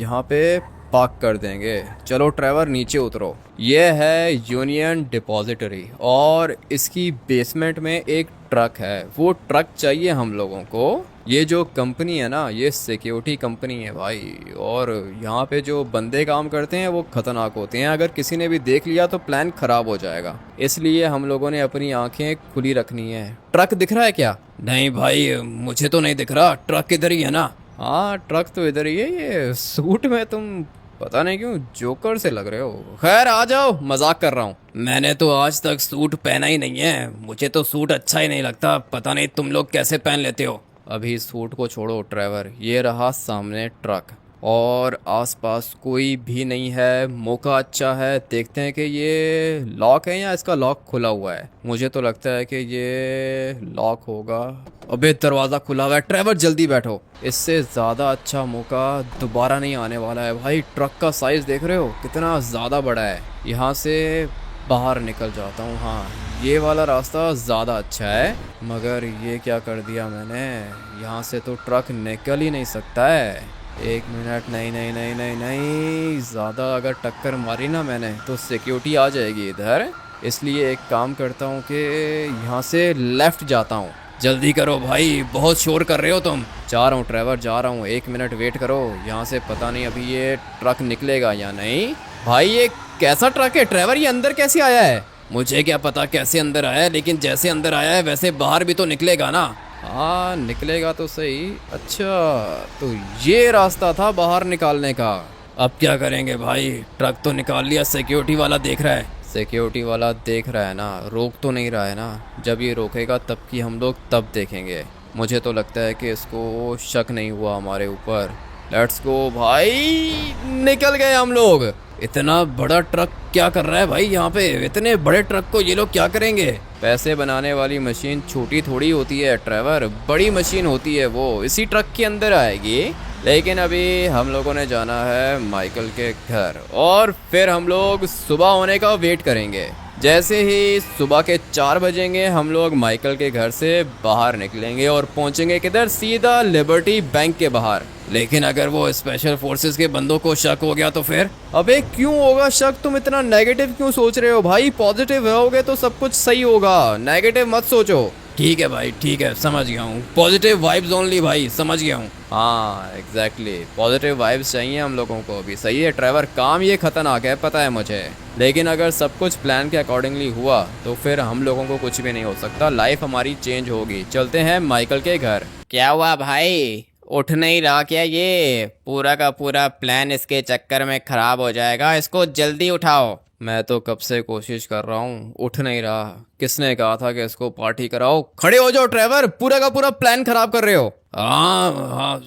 यहाँ पे पार्क कर देंगे। चलो ट्रेवर नीचे उतरो। ये है यूनियन डिपॉजिटरी और इसकी बेसमेंट में एक ट्रक है। वो ट्रक चाहिए हम लोगों को। ये जो कंपनी है ना, ये सिक्योरिटी कंपनी है भाई, और यहाँ पे जो बंदे काम करते हैं वो खतरनाक होते हैं। अगर किसी ने भी देख लिया तो प्लान खराब हो जाएगा। इसलिए हम लोगों ने अपनी आंखें खुली रखनी है। ट्रक दिख रहा है क्या? नहीं भाई मुझे तो नहीं दिख रहा, ट्रक इधर ही है ना। हाँ ट्रक तो इधर ही है। ये सूट में तुम पता नहीं क्यों जोकर से लग रहे हो। खैर आ जाओ, मजाक कर रहा हूँ। मैंने तो आज तक सूट पहना ही नहीं है, मुझे तो सूट अच्छा ही नहीं लगता। पता नहीं तुम लोग कैसे पहन लेते हो। अभी सूट को छोड़ो ट्रेवर, ये रहा सामने ट्रक और आसपास कोई भी नहीं है। मौका अच्छा है, देखते हैं कि ये लॉक है या इसका लॉक खुला हुआ है। मुझे तो लगता है कि ये लॉक होगा। अबे दरवाज़ा खुला हुआ है। ट्रेवर जल्दी बैठो, इससे ज़्यादा अच्छा मौका दोबारा नहीं आने वाला है। भाई ट्रक का साइज़ देख रहे हो कितना ज़्यादा बड़ा है। यहाँ से बाहर निकल जाता हूँ। हाँ ये वाला रास्ता ज़्यादा अच्छा है, मगर ये क्या कर दिया मैंने, यहाँ से तो ट्रक निकल ही नहीं सकता है। एक मिनट, नहीं नहीं नहीं नहीं नहीं, ज़्यादा अगर टक्कर मारी ना मैंने तो सिक्योरिटी आ जाएगी इधर। इसलिए एक काम करता हूँ कि यहाँ से लेफ़्ट जाता हूँ। जल्दी करो भाई, बहुत शोर कर रहे हो तुम। जा रहा हूँ ट्रेवर, जा रहा हूँ। 1 मिनट वेट करो। यहाँ से पता नहीं अभी ये ट्रक निकलेगा या नहीं। भाई ये कैसा ट्रक है ट्रेवर, ये अंदर कैसे आया है? मुझे क्या पता कैसे अंदर आया है, लेकिन जैसे अंदर आया है वैसे बाहर भी तो निकलेगा ना। हाँ निकलेगा तो सही। अच्छा तो ये रास्ता था बाहर निकालने का। अब क्या करेंगे भाई, ट्रक तो निकाल लिया, सिक्योरिटी वाला देख रहा है। सिक्योरिटी वाला देख रहा है ना, रोक तो नहीं रहा है ना। जब ये रोकेगा तब कि हम लोग तब देखेंगे। मुझे तो लगता है कि इसको शक नहीं हुआ हमारे ऊपर। लेट्स गो भाई, निकल गए हम लोग। इतना बड़ा ट्रक क्या कर रहा है भाई यहाँ पे? इतने बड़े ट्रक को ये लोग क्या करेंगे? पैसे बनाने वाली मशीन छोटी थोड़ी होती है ट्रेवर, बड़ी मशीन होती है। वो इसी ट्रक के अंदर आएगी। लेकिन अभी हम लोगों ने जाना है माइकल के घर और फिर हम लोग सुबह होने का वेट करेंगे। जैसे ही सुबह के 4 बजेंगे हम लोग माइकल के घर से बाहर निकलेंगे और पहुंचेंगे किधर, सीधा लिबर्टी बैंक के बाहर। लेकिन अगर वो स्पेशल फोर्सेस के बंदों को शक हो गया तो फिर? अबे क्यों होगा शक, तुम इतना नेगेटिव क्यों सोच रहे हो भाई? पॉजिटिव रहोगे तो सब कुछ सही होगा, नेगेटिव मत सोचो। ठीक है भाई ठीक है, समझ गया हूँ। पॉजिटिव वाइब्स ओनली भाई, समझ गया हूँ। हाँ एग्जैक्टली, पॉजिटिव वाइब्स चाहिए हम लोगों को भी। सही है ट्रेवर, काम ये खतरनाक है पता है मुझे, लेकिन अगर सब कुछ प्लान के अकॉर्डिंगली हुआ तो फिर हम लोगों को कुछ भी नहीं हो सकता। लाइफ हमारी चेंज होगी। चलते हैं माइकल के घर। क्या हुआ भाई, उठ नहीं रहा क्या? ये पूरा का पूरा प्लान इसके चक्कर में खराब हो जाएगा, इसको जल्दी उठाओ। मैं तो कब से कोशिश कर रहा हूँ, उठ नहीं रहा। किसने कहा था कि इसको पार्टी कराओ? खड़े हो जाओ ट्रेवर, पूरा का पूरा प्लान खराब कर रहे हो। हाँ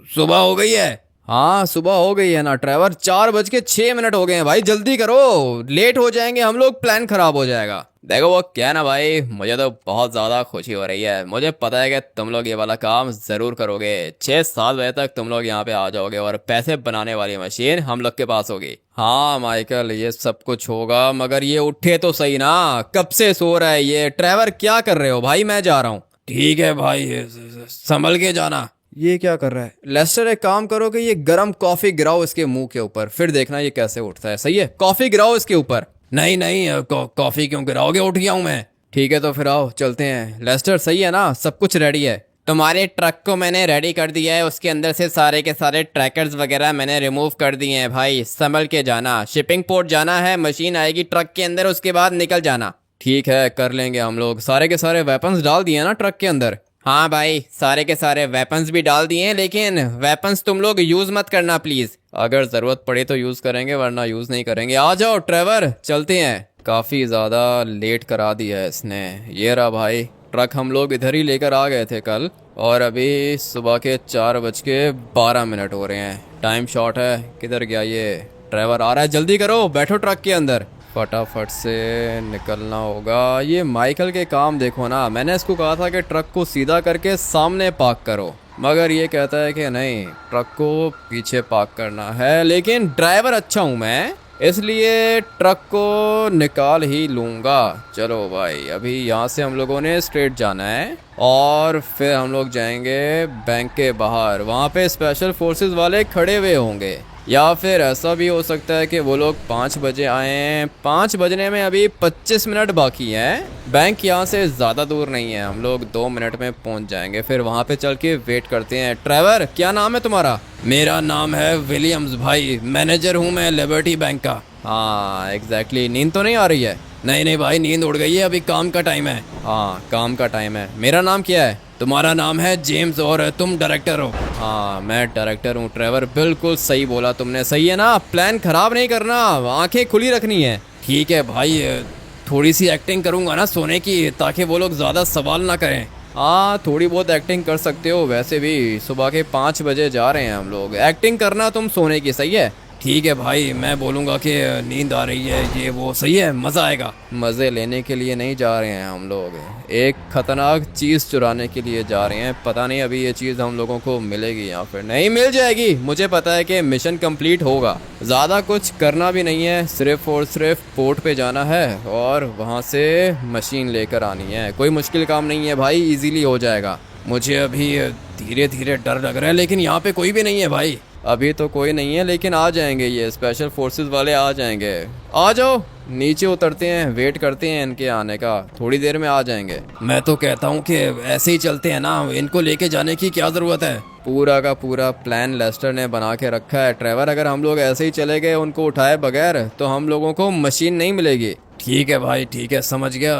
सुबह हो गई है। हाँ सुबह हो गई है ना ट्रेवर, 4:06 हो गए हैं भाई, जल्दी करो, लेट हो जाएंगे हम लोग, प्लान खराब हो जाएगा। देखो वो क्या ना भाई, मुझे तो बहुत ज़्यादा खुशी हो रही है। मुझे पता है कि तुम लोग ये वाला काम ज़रूर करोगे। 6-7 बजे तक तुम लोग यहाँ पे आ जाओगे और पैसे बनाने वाली मशीन हम लोग के पास होगी। हाँ माइकल ये सब कुछ होगा, मगर ये उठे तो सही ना, कब से सो रहा है ये। ट्रेवर क्या कर रहे हो भाई, मैं जा रहा हूँ। ठीक है भाई, संभल के जाना। ये क्या कर रहा है लेस्टर? एक काम करो कि ये गरम कॉफी गिराओ इसके मुंह के ऊपर, फिर देखना ये कैसे उठता है। सही है, कॉफी गिराओ इसके ऊपर। नहीं नहीं, कॉफी क्यों गिराओगे, उठ गया हूँ मैं। ठीक है तो फिर आओ चलते हैं। लेस्टर सही है ना, सब कुछ रेडी है? तुम्हारे ट्रक को मैंने रेडी कर दिया है, उसके अंदर से सारे के सारे ट्रैकर्स वगैरह मैंने रिमूव कर दिए हैं भाई। संभल के जाना, शिपिंग पोर्ट जाना है, मशीन आएगी ट्रक के अंदर, उसके बाद निकल जाना। ठीक है कर लेंगे हम लोग। सारे के सारे वेपन्स डाल दिए ना ट्रक के अंदर? हाँ भाई, सारे के सारे वेपन्स भी डाल दिए हैं, लेकिन वेपन्स तुम लोग यूज मत करना प्लीज। अगर जरूरत पड़े तो यूज करेंगे वरना यूज नहीं करेंगे। आ जाओ ट्रेवर चलते हैं। काफी ज्यादा लेट करा दिया है इसने। ये रहा भाई ट्रक, हम लोग इधर ही लेकर आ गए थे कल और अभी सुबह के 4:12 हो रहे हैं। टाइम शॉर्ट है। किधर गया ये ड्राइवर? आ रहा है, जल्दी करो, बैठो ट्रक के अंदर, फटाफट से निकलना होगा। ये माइकल के काम देखो ना, मैंने इसको कहा था कि ट्रक को सीधा करके सामने पार्क करो, मगर ये कहता है कि नहीं ट्रक को पीछे पार्क करना है। लेकिन ड्राइवर अच्छा हूँ मैं, इसलिए ट्रक को निकाल ही लूँगा। चलो भाई अभी यहाँ से हम लोगों ने स्ट्रेट जाना है और फिर हम लोग जाएंगे बैंक के बाहर। वहाँ पे स्पेशल फोर्सेस वाले खड़े हुए होंगे, या फिर ऐसा भी हो सकता है कि वो लोग 5 बजे आए। 5 बजने में अभी 25 मिनट बाकी हैं। बैंक यहाँ से ज़्यादा दूर नहीं है, हम लोग 2 मिनट में पहुँच जाएंगे। फिर वहाँ पे चल के वेट करते हैं। ड्राइवर क्या नाम है तुम्हारा? मेरा नाम है विलियम्स भाई, मैनेजर हूँ मैं लिबर्टी बैंक का। हाँ एग्जैक्टली। नींद तो नहीं आ रही है? नहीं नहीं भाई, नींद उड़ गई है, अभी काम का टाइम है। हाँ काम का टाइम है। मेरा नाम क्या है? तुम्हारा नाम है जेम्स और तुम डायरेक्टर हो। हाँ मैं डायरेक्टर हूँ। ट्रेवर बिल्कुल सही बोला तुमने, सही है ना? प्लान खराब नहीं करना, आंखें खुली रखनी है। ठीक है भाई, थोड़ी सी एक्टिंग करूँगा ना सोने की, ताकि वो लोग ज़्यादा सवाल ना करें। हाँ थोड़ी बहुत एक्टिंग कर सकते हो, वैसे भी सुबह के 5 बजे जा रहे हैं हम लोग। एक्टिंग करना तुम सोने की, सही है? ठीक है भाई, मैं बोलूँगा कि नींद आ रही है, ये वो सही है, मज़ा आएगा। मज़े लेने के लिए नहीं जा रहे हैं हम लोग, एक खतरनाक चीज़ चुराने के लिए जा रहे हैं। पता नहीं अभी ये चीज़ हम लोगों को मिलेगी या फिर नहीं मिल जाएगी। मुझे पता है कि मिशन कंप्लीट होगा, ज़्यादा कुछ करना भी नहीं है, सिर्फ और सिर्फ पोर्ट पे जाना है और वहाँ से मशीन लेकर आनी है। कोई मुश्किल काम नहीं है भाई, इजीली हो जाएगा। मुझे अभी धीरे धीरे डर लग रहा है, लेकिन यहाँ पे कोई भी नहीं है भाई। अभी तो कोई नहीं है, लेकिन आ जाएंगे, ये स्पेशल फोर्सेस वाले आ जाएंगे। आ जाओ नीचे उतरते हैं, वेट करते हैं इनके आने का, थोड़ी देर में आ जाएंगे। मैं तो कहता हूँ कि ऐसे ही चलते हैं ना, इनको लेके जाने की क्या ज़रूरत है। पूरा का पूरा प्लान लेस्टर ने बना के रखा है ट्रेवर। अगर हम लोग ऐसे ही चले गए उनको उठाए बगैर तो हम लोगों को मशीन नहीं मिलेगी। ठीक है भाई, ठीक है, समझ गया।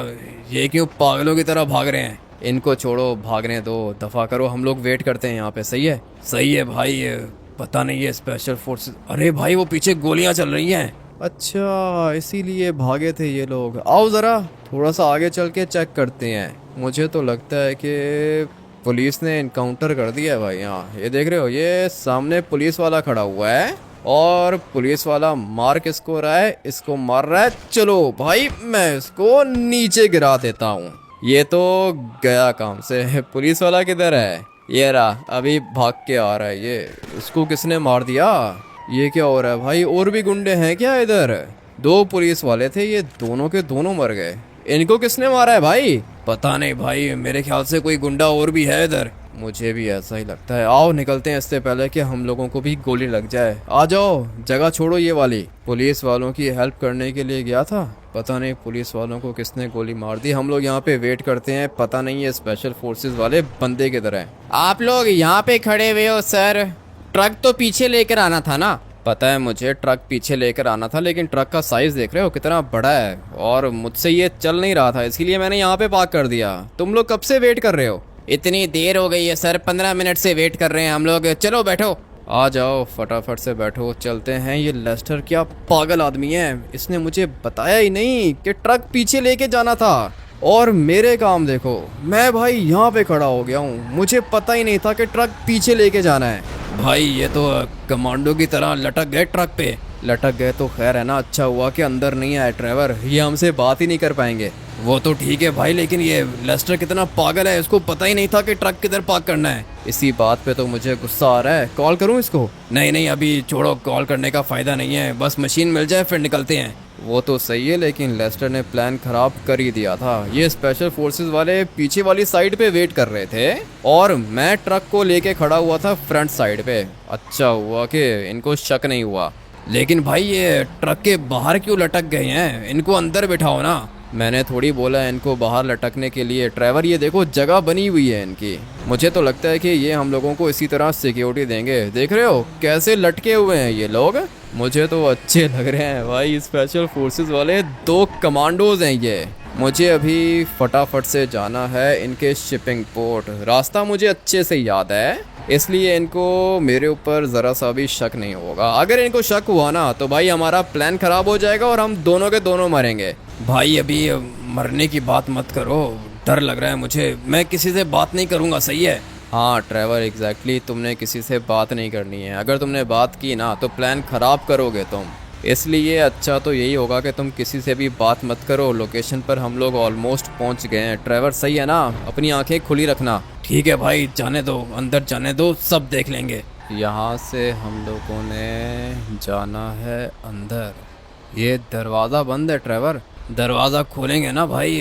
ये क्यों पागलों की तरह भाग रहे हैं? इनको छोड़ो, भागने दो, दफा करो, हम लोग वेट करते हैं यहाँ पे। सही है? सही है भाई। पता नहीं ये स्पेशल फोर्सेस, अरे भाई वो पीछे गोलियां चल रही हैं। अच्छा इसीलिए भागे थे ये लोग। आओ ज़रा थोड़ा सा आगे चल के चेक करते हैं। मुझे तो लगता है कि पुलिस ने इनकाउंटर कर दिया है भाई। यहाँ ये देख रहे हो, ये सामने पुलिस वाला खड़ा हुआ है और पुलिस वाला मार किसको रहा है? इसको मार रहा है। चलो भाई मैं इसको नीचे गिरा देता हूँ। ये तो गया काम से। पुलिस वाला किधर है? ये रहा, अभी भाग के आ रहा है ये। उसको किसने मार दिया? ये क्या हो रहा है भाई? और भी गुंडे हैं क्या इधर? 2 पुलिस वाले थे, ये दोनों के दोनों मर गए। इनको किसने मारा है भाई? पता नहीं भाई, मेरे ख्याल से कोई गुंडा और भी है इधर। मुझे भी ऐसा ही लगता है। आओ निकलते हैं इससे पहले कि हम लोगों को भी गोली लग जाए। आ जाओ, जगह छोड़ो ये वाली। पुलिस वालों की हेल्प करने के लिए गया था, पता नहीं पुलिस वालों को किसने गोली मार दी। हम लोग यहाँ पे वेट करते हैं, पता नहीं ये स्पेशल फोर्सेस वाले बंदे किधर हैं। आप लोग यहाँ पे खड़े हुए हो सर, ट्रक तो पीछे लेकर आना था ना? पता है मुझे, ट्रक पीछे लेकर आना था, लेकिन ट्रक का साइज देख रहे हो कितना बड़ा है और मुझसे ये चल नहीं रहा था, इसलिए मैंने यहाँ पे पार्क कर दिया। तुम लोग कब से वेट कर रहे हो? इतनी देर हो गई है सर, 15 मिनट से वेट कर रहे हैं हम लोग। चलो बैठो। आ जाओ फटाफट से बैठो, चलते हैं। ये लेस्टर क्या पागल आदमी है, इसने मुझे बताया ही नहीं कि ट्रक पीछे लेके जाना था। और मेरे काम देखो, मैं भाई यहाँ पे खड़ा हो गया हूँ, मुझे पता ही नहीं था कि ट्रक पीछे लेके जाना है। भाई ये तो कमांडो की तरह लटक गए ट्रक पे। लटक गए तो खैर है ना, अच्छा हुआ कि अंदर नहीं आए ड्राइवर, ये हमसे बात ही नहीं कर पाएंगे। वो तो ठीक है भाई, लेकिन ये लेस्टर कितना पागल है, इसको पता ही नहीं था कि ट्रक किधर पार्क करना है। इसी बात पे तो मुझे गुस्सा आ रहा है। कॉल करूं इसको? नहीं नहीं, अभी छोड़ो, कॉल करने का फायदा नहीं है, बस मशीन मिल जाए फिर निकलते हैं। वो तो सही है, लेकिन लेस्टर ने प्लान खराब कर ही दिया था। ये स्पेशल फोर्सेस वाले पीछे वाली साइड पे वेट कर रहे थे और मैं ट्रक को लेके खड़ा हुआ था फ्रंट साइड पे। अच्छा हुआ कि इनको शक नहीं हुआ। लेकिन भाई ये ट्रक के बाहर क्यों लटक गए हैं, इनको अंदर बिठाओ ना। मैंने थोड़ी बोला है इनको बाहर लटकने के लिए। ट्रेवर ये देखो जगह बनी हुई है इनकी। मुझे तो लगता है कि ये हम लोगों को इसी तरह सिक्योरिटी देंगे। देख रहे हो कैसे लटके हुए हैं ये लोग। मुझे तो अच्छे लग रहे हैं भाई, स्पेशल फोर्सेस वाले 2 कमांडोज हैं ये। मुझे अभी फटाफट से जाना है इनके शिपिंग पोर्ट। रास्ता मुझे अच्छे से याद है, इसलिए इनको मेरे ऊपर ज़रा सा भी शक नहीं होगा। अगर इनको शक हुआ ना तो भाई हमारा प्लान ख़राब हो जाएगा और हम दोनों के दोनों मरेंगे। भाई अभी मरने की बात मत करो, डर लग रहा है मुझे। मैं किसी से बात नहीं करूँगा, सही है? हाँ ट्रेवर एग्जैक्टली, तुमने किसी से बात नहीं करनी है। अगर तुमने बात की ना तो प्लान ख़राब करोगे तुम। इसलिए अच्छा तो यही होगा कि तुम किसी से भी बात मत करो। लोकेशन पर हम लोग ऑलमोस्ट पहुंच गए हैं। ट्रेवर सही है ना? अपनी आंखें खुली रखना। ठीक है भाई, जाने दो, अंदर जाने दो, सब देख लेंगे। यहाँ से हम लोगों ने जाना है अंदर। ये दरवाज़ा बंद है ट्रेवर। दरवाज़ा खोलेंगे ना भाई,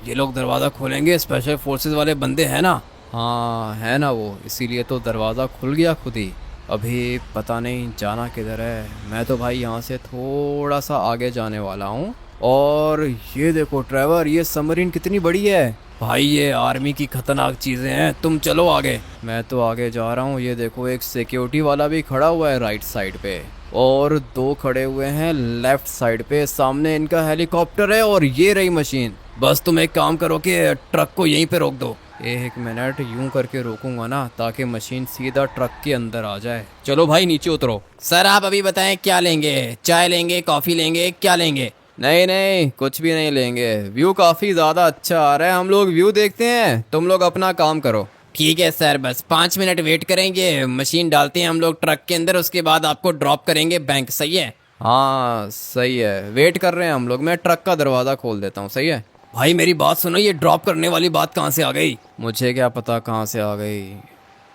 ये लोग दरवाज़ा खोलेंगे, स्पेशल फोर्सेस वाले बंदे हैं ना। हाँ है ना वो, इसीलिए तो दरवाज़ा खुल गया खुद ही। अभी पता नहीं जाना किधर है। मैं तो भाई यहाँ से थोड़ा सा आगे जाने वाला हूँ। और ये देखो ट्रेवर, ये सबमरीन कितनी बड़ी है भाई। ये आर्मी की खतरनाक चीज़ें हैं, तुम चलो आगे। मैं तो आगे जा रहा हूँ। ये देखो एक सिक्योरिटी वाला भी खड़ा हुआ है राइट साइड पे, और 2 खड़े हुए हैं लेफ्ट साइड पे। सामने इनका हेलीकॉप्टर है और ये रही मशीन। बस तुम एक काम करो कि ट्रक को यहीं पे रोक दो। 1 मिनट यूं करके रोकूंगा ना ताकि मशीन सीधा ट्रक के अंदर आ जाए। चलो भाई नीचे उतरो। सर आप अभी बताएं क्या लेंगे? चाय लेंगे, कॉफ़ी लेंगे, क्या लेंगे? नहीं नहीं कुछ भी नहीं लेंगे। व्यू काफ़ी ज़्यादा अच्छा आ रहा है, हम लोग व्यू देखते हैं, तुम लोग अपना काम करो। ठीक है सर, बस 5 मिनट वेट करेंगे। मशीन डालते हैं हम लोग ट्रक के अंदर, उसके बाद आपको ड्रॉप करेंगे बैंक। सही है? हाँ सही है, वेट कर रहे हैं हम लोग। मैं ट्रक का दरवाज़ा खोल देता हूँ। सही है भाई मेरी बात सुनो, ये ड्रॉप करने वाली बात कहाँ से आ गई? मुझे क्या पता कहाँ से आ गई।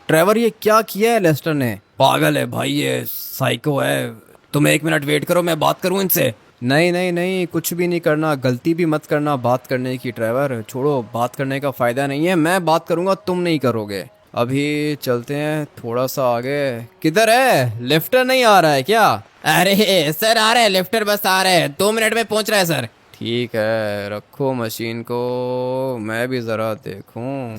ट्रेवर ये क्या किया है लेस्टर ने? पागल है भाई, ये साइको है। तुम 1 मिनट वेट करो, मैं बात करूँ इनसे। नहीं नहीं नहीं कुछ भी नहीं करना, गलती भी मत करना बात करने की। ट्रेवर छोड़ो, बात करने का फ़ायदा नहीं है। मैं बात करूँगा, तुम नहीं करोगे। अभी चलते हैं थोड़ा सा आगे। किधर है? लिफ्टर नहीं आ रहा है क्या? अरे सर आ रहे हैं, लिफ्टर बस आ रहे हैं, 2 मिनट में पहुंच रहा है सर। ठीक है, रखो मशीन को, मैं भी ज़रा देखूं।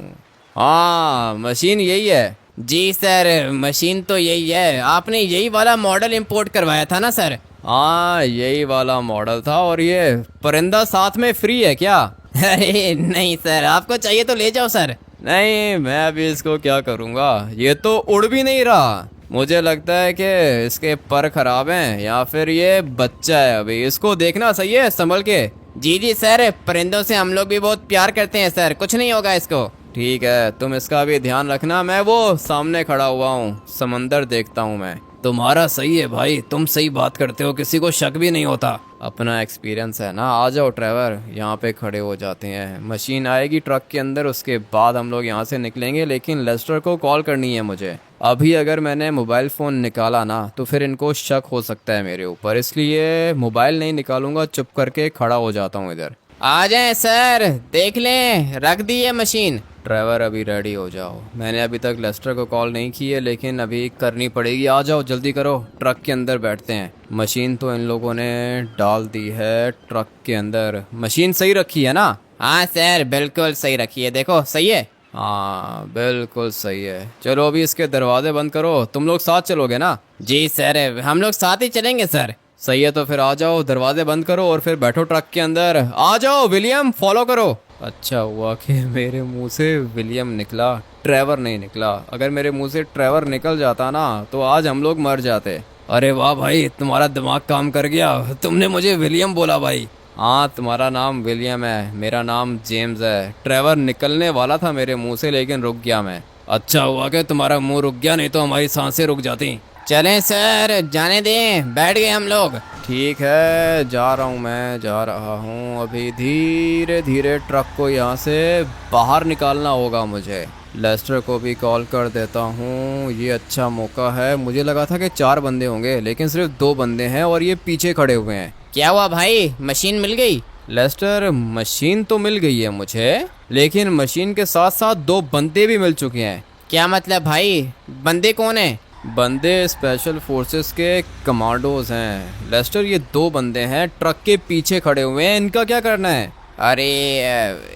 हाँ मशीन यही है। जी सर, मशीन तो यही है। आपने यही वाला मॉडल इंपोर्ट करवाया था ना सर? हाँ यही वाला मॉडल था। और ये परिंदा साथ में फ्री है क्या? अरे नहीं सर, आपको चाहिए तो ले जाओ सर। नहीं मैं अभी इसको क्या करूँगा, ये तो उड़ भी नहीं रहा। मुझे लगता है कि इसके पर खराब हैं या फिर ये बच्चा है अभी। इसको देखना, सही है, संभल के। जी जी सर, परिंदों से हम लोग भी बहुत प्यार करते हैं सर, कुछ नहीं होगा इसको। ठीक है, तुम इसका भी ध्यान रखना। मैं वो सामने खड़ा हुआ हूँ, समंदर देखता हूँ मैं। तुम्हारा सही है भाई, तुम सही बात करते हो, किसी को शक भी नहीं होता। अपना एक्सपीरियंस है ना। आ जाओ ट्रेवर, यहाँ पे खड़े हो जाते हैं। मशीन आएगी ट्रक के अंदर, उसके बाद हम लोग यहाँ से निकलेंगे। लेकिन लेस्टर को कॉल करनी है मुझे। अभी अगर मैंने मोबाइल फ़ोन निकाला ना तो फिर इनको शक हो सकता है मेरे ऊपर, इसलिए मोबाइल नहीं निकालूंगा, चुप करके खड़ा हो जाता हूँ इधर। आ जाए सर, देख लें, रख दी है मशीन। ड्राइवर अभी रेडी हो जाओ। मैंने अभी तक लेस्टर को कॉल नहीं की है, लेकिन अभी करनी पड़ेगी। आ जाओ जल्दी करो, ट्रक के अंदर बैठते हैं। मशीन तो इन लोगों ने डाल दी है ट्रक के अंदर। मशीन सही रखी है ना? हाँ सर बिल्कुल सही रखी है, देखो सही है। हाँ बिल्कुल सही है। चलो अभी इसके दरवाजे बंद करो। तुम लोग साथ चलोगे ना? जी सर, हम लोग साथ ही चलेंगे सर। सही है, तो फिर आ जाओ, दरवाजे बंद करो और फिर बैठो ट्रक के अंदर। आ जाओ विलियम, फॉलो करो। अच्छा हुआ कि मेरे मुंह से विलियम निकला, ट्रेवर नहीं निकला। अगर मेरे मुंह से ट्रेवर निकल जाता ना तो आज हम लोग मर जाते। अरे वाह भाई, तुम्हारा दिमाग काम कर गया, तुमने मुझे विलियम बोला भाई। हाँ तुम्हारा नाम विलियम है, मेरा नाम जेम्स है। ट्रेवर निकलने वाला था मेरे मुंह से, लेकिन रुक गया मैं। अच्छा हुआ कि तुम्हारा मुंह रुक गया, नहीं तो हमारी सांसें रुक जाती। चलें सर, जाने दें, बैठ गए हम लोग। ठीक है, जा रहा हूँ, मैं जा रहा हूँ। अभी धीरे धीरे ट्रक को यहाँ से बाहर निकालना होगा मुझे। लेस्टर को भी कॉल कर देता हूँ, ये अच्छा मौका है। मुझे लगा था कि 4 बंदे होंगे, लेकिन सिर्फ 2 बंदे हैं और ये पीछे खड़े हुए हैं। क्या हुआ भाई, मशीन मिल गई? लेस्टर मशीन तो मिल गई है मुझे, लेकिन मशीन के साथ साथ 2 बंदे भी मिल चुके हैं। क्या मतलब भाई, बंदे कौन है? बंदे स्पेशल फोर्सेस के कमांडोज हैं लेस्टर। ये 2 बंदे हैं, ट्रक के पीछे खड़े हुए हैं। इनका क्या करना है? अरे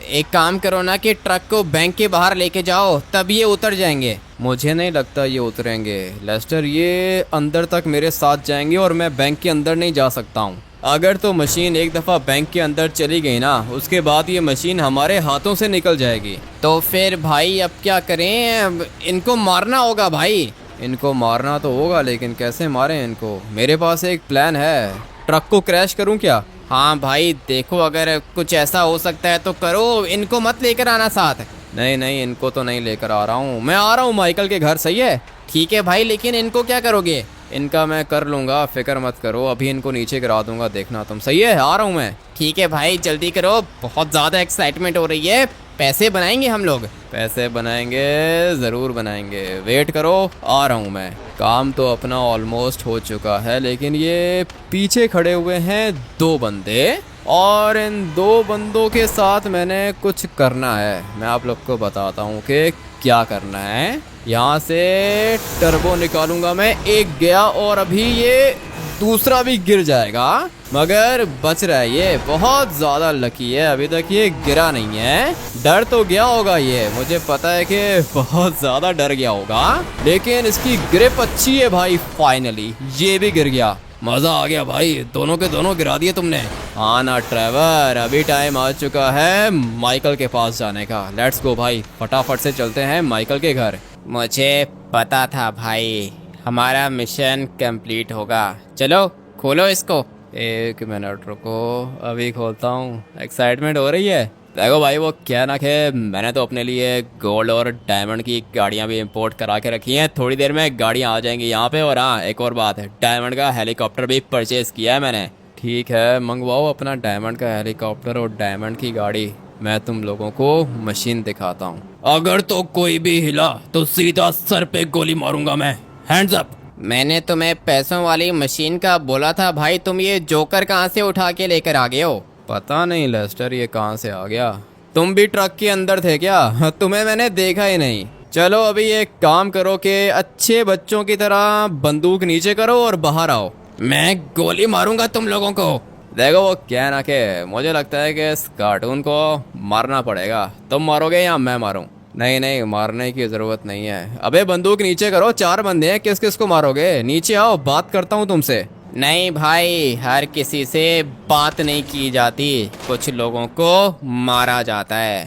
एक काम करो ना कि ट्रक को बैंक के बाहर लेके जाओ, तब ये उतर जाएंगे। मुझे नहीं लगता ये उतरेंगे लेस्टर, ये अंदर तक मेरे साथ जाएंगे और मैं बैंक के अंदर नहीं जा सकता हूँ। अगर तो मशीन एक दफ़ा बैंक के अंदर चली गई ना, उसके बाद ये मशीन हमारे हाथों से निकल जाएगी। तो फिर भाई अब क्या करें? अब इनको मारना होगा भाई। इनको मारना तो होगा, लेकिन कैसे मारें इनको? मेरे पास एक प्लान है। ट्रक को क्रैश करूं क्या? हाँ भाई देखो, अगर कुछ ऐसा हो सकता है तो करो, इनको मत लेकर आना साथ। नहीं नहीं, इनको तो नहीं लेकर आ रहा हूँ। मैं आ रहा हूँ माइकल के घर, सही है? ठीक है भाई, लेकिन इनको क्या करोगे? इनका मैं कर लूँगा, फिक्र मत करो। अभी इनको नीचे गिरा दूंगा, देखना तुम। सही है, आ रहा हूँ मैं। ठीक है भाई, जल्दी करो, बहुत ज़्यादा एक्साइटमेंट हो रही है। पैसे बनाएंगे हम लोग। पैसे बनाएंगे, ज़रूर बनाएंगे। वेट करो, आ रहा हूँ मैं। काम तो अपना ऑलमोस्ट हो चुका है, लेकिन ये पीछे खड़े हुए हैं 2 बंदे, और इन 2 बंदों के साथ मैंने कुछ करना है। मैं आप लोग को बताता हूँ कि क्या करना है। यहाँ से टर्बो निकालूंगा मैं, एक गया और अभी ये दूसरा भी गिर जाएगा, मगर बच रहा है। ये बहुत ज़्यादा लकी है, अभी तक ये गिरा नहीं है। डर तो गया होगा ये, मुझे पता है कि बहुत ज़्यादा डर गया होगा, लेकिन इसकी ग्रिप अच्छी है भाई। फाइनली ये भी गिर गया। मजा आ गया भाई, दोनों के दोनों गिरा दिए तुमने। हाँ ना ट्रेवर, अभी टाइम आ चुका है माइकल के पास जाने का। लेट्स गो भाई, फटाफट से चलते हैं माइकल के घर। मुझे पता था भाई, हमारा मिशन कंप्लीट होगा। चलो खोलो इसको। 1 मिनट रुको, अभी खोलता हूँ। एक्साइटमेंट हो रही है। देखो भाई, वो क्या ना कि मैंने तो अपने लिए गोल्ड और डायमंड की गाड़ियाँ भी इंपोर्ट करा के रखी हैं। थोड़ी देर में गाड़ियाँ आ जाएंगी यहाँ पे। और हाँ, एक और बात है, डायमंड का हेलीकॉप्टर भी परचेज किया है मैंने। ठीक है, मंगवाओ अपना डायमंड का हेलीकॉप्टर और डायमंड की गाड़ी। मैं तुम लोगों को मशीन दिखाता हूँ। अगर तो कोई भी हिला तो सीधा सर पे गोली मारूंगा मैं। Hands up. मैंने तुम्हें पैसों वाली मशीन का बोला था भाई, तुम ये जोकर कहाँ से उठा के लेकर आ गए हो? पता नहीं लेस्टर, ये कहाँ से आ गया। तुम भी ट्रक के अंदर थे क्या? तुम्हें मैंने देखा ही नहीं। चलो अभी एक काम करो कि अच्छे बच्चों की तरह बंदूक नीचे करो और बाहर आओ। मैं गोली मारूंगा तुम लोगों को। देखो वो क्या ना कि मुझे लगता है कि इस कार्टून को मारना पड़ेगा। तुम मारोगे या मैं मारूं? नहीं नहीं, मारने की जरूरत नहीं है। अबे बंदूक नीचे करो, 4 बंदे हैं, किस किस को मारोगे? नीचे आओ, बात करता हूँ तुमसे। नहीं भाई, हर किसी से बात नहीं की जाती, कुछ लोगों को मारा जाता है।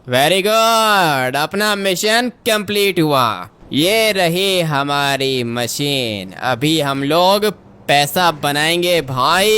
वेरी गुड, अपना मिशन कंप्लीट हुआ। ये रही हमारी मशीन। अभी हम लोग पैसा बनाएंगे भाई।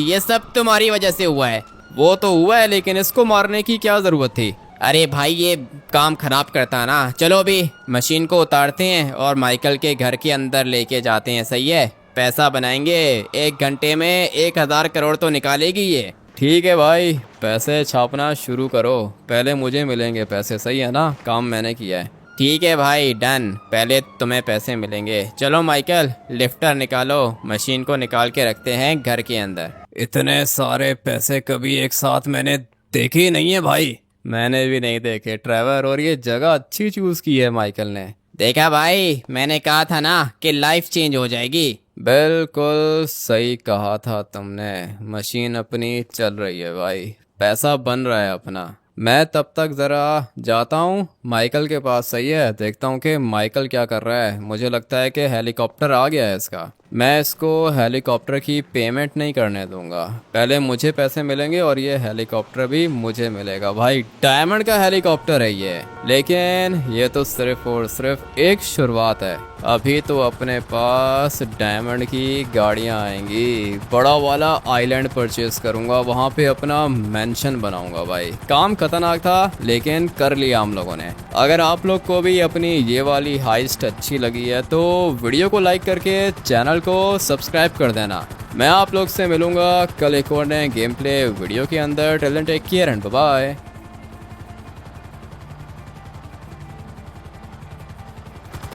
ये सब तुम्हारी वजह से हुआ है। वो तो हुआ है, लेकिन इसको मारने की क्या जरूरत थी? अरे भाई, ये काम खराब करता है ना। चलो अभी मशीन को उतारते हैं और माइकल के घर के अंदर लेके जाते हैं। सही है, पैसा बनाएंगे। 1 घंटे में 1000 करोड़ तो निकालेगी ये। ठीक है भाई, पैसे छापना शुरू करो। पहले मुझे मिलेंगे पैसे, सही है ना? काम मैंने किया है। ठीक है भाई, डन। पहले तुम्हें पैसे मिलेंगे। चलो माइकल, लिफ्टर निकालो, मशीन को निकाल के रखते हैं घर के अंदर। इतने सारे पैसे कभी एक साथ मैंने देखे ही नहीं है भाई। मैंने भी नहीं देखे ट्रेवर, और ये जगह अच्छी चूज की है माइकल ने। देखा भाई, मैंने कहा था ना कि लाइफ चेंज हो जाएगी। बिल्कुल सही कहा था तुमने। मशीन अपनी चल रही है भाई, पैसा बन रहा है अपना। मैं तब तक ज़रा जाता हूँ माइकल के पास, सही है? देखता हूँ कि माइकल क्या कर रहा है। मुझे लगता है कि हेलीकॉप्टर आ गया है इसका। मैं इसको हेलीकॉप्टर की पेमेंट नहीं करने दूंगा। पहले मुझे पैसे मिलेंगे और ये हेलीकॉप्टर भी मुझे मिलेगा। भाई डायमंड का हेलीकॉप्टर है ये, लेकिन ये तो सिर्फ और सिर्फ एक शुरुआत है। अभी तो अपने पास डायमंड की गाड़ियाँ आएंगी। बड़ा वाला आइलैंड परचेज करूंगा, वहाँ पे अपना मेंशन बनाऊंगा। भाई काम खतरनाक था, लेकिन कर लिया हम लोगों ने। अगर आप लोग को भी अपनी ये वाली हाइस्ट अच्छी लगी है तो वीडियो को लाइक करके चैनल को सब्सक्राइब कर देना। मैं आप लोग से मिलूंगा कल एक और नए गेम प्ले वीडियो के अंदर। Till then take care and bye bye.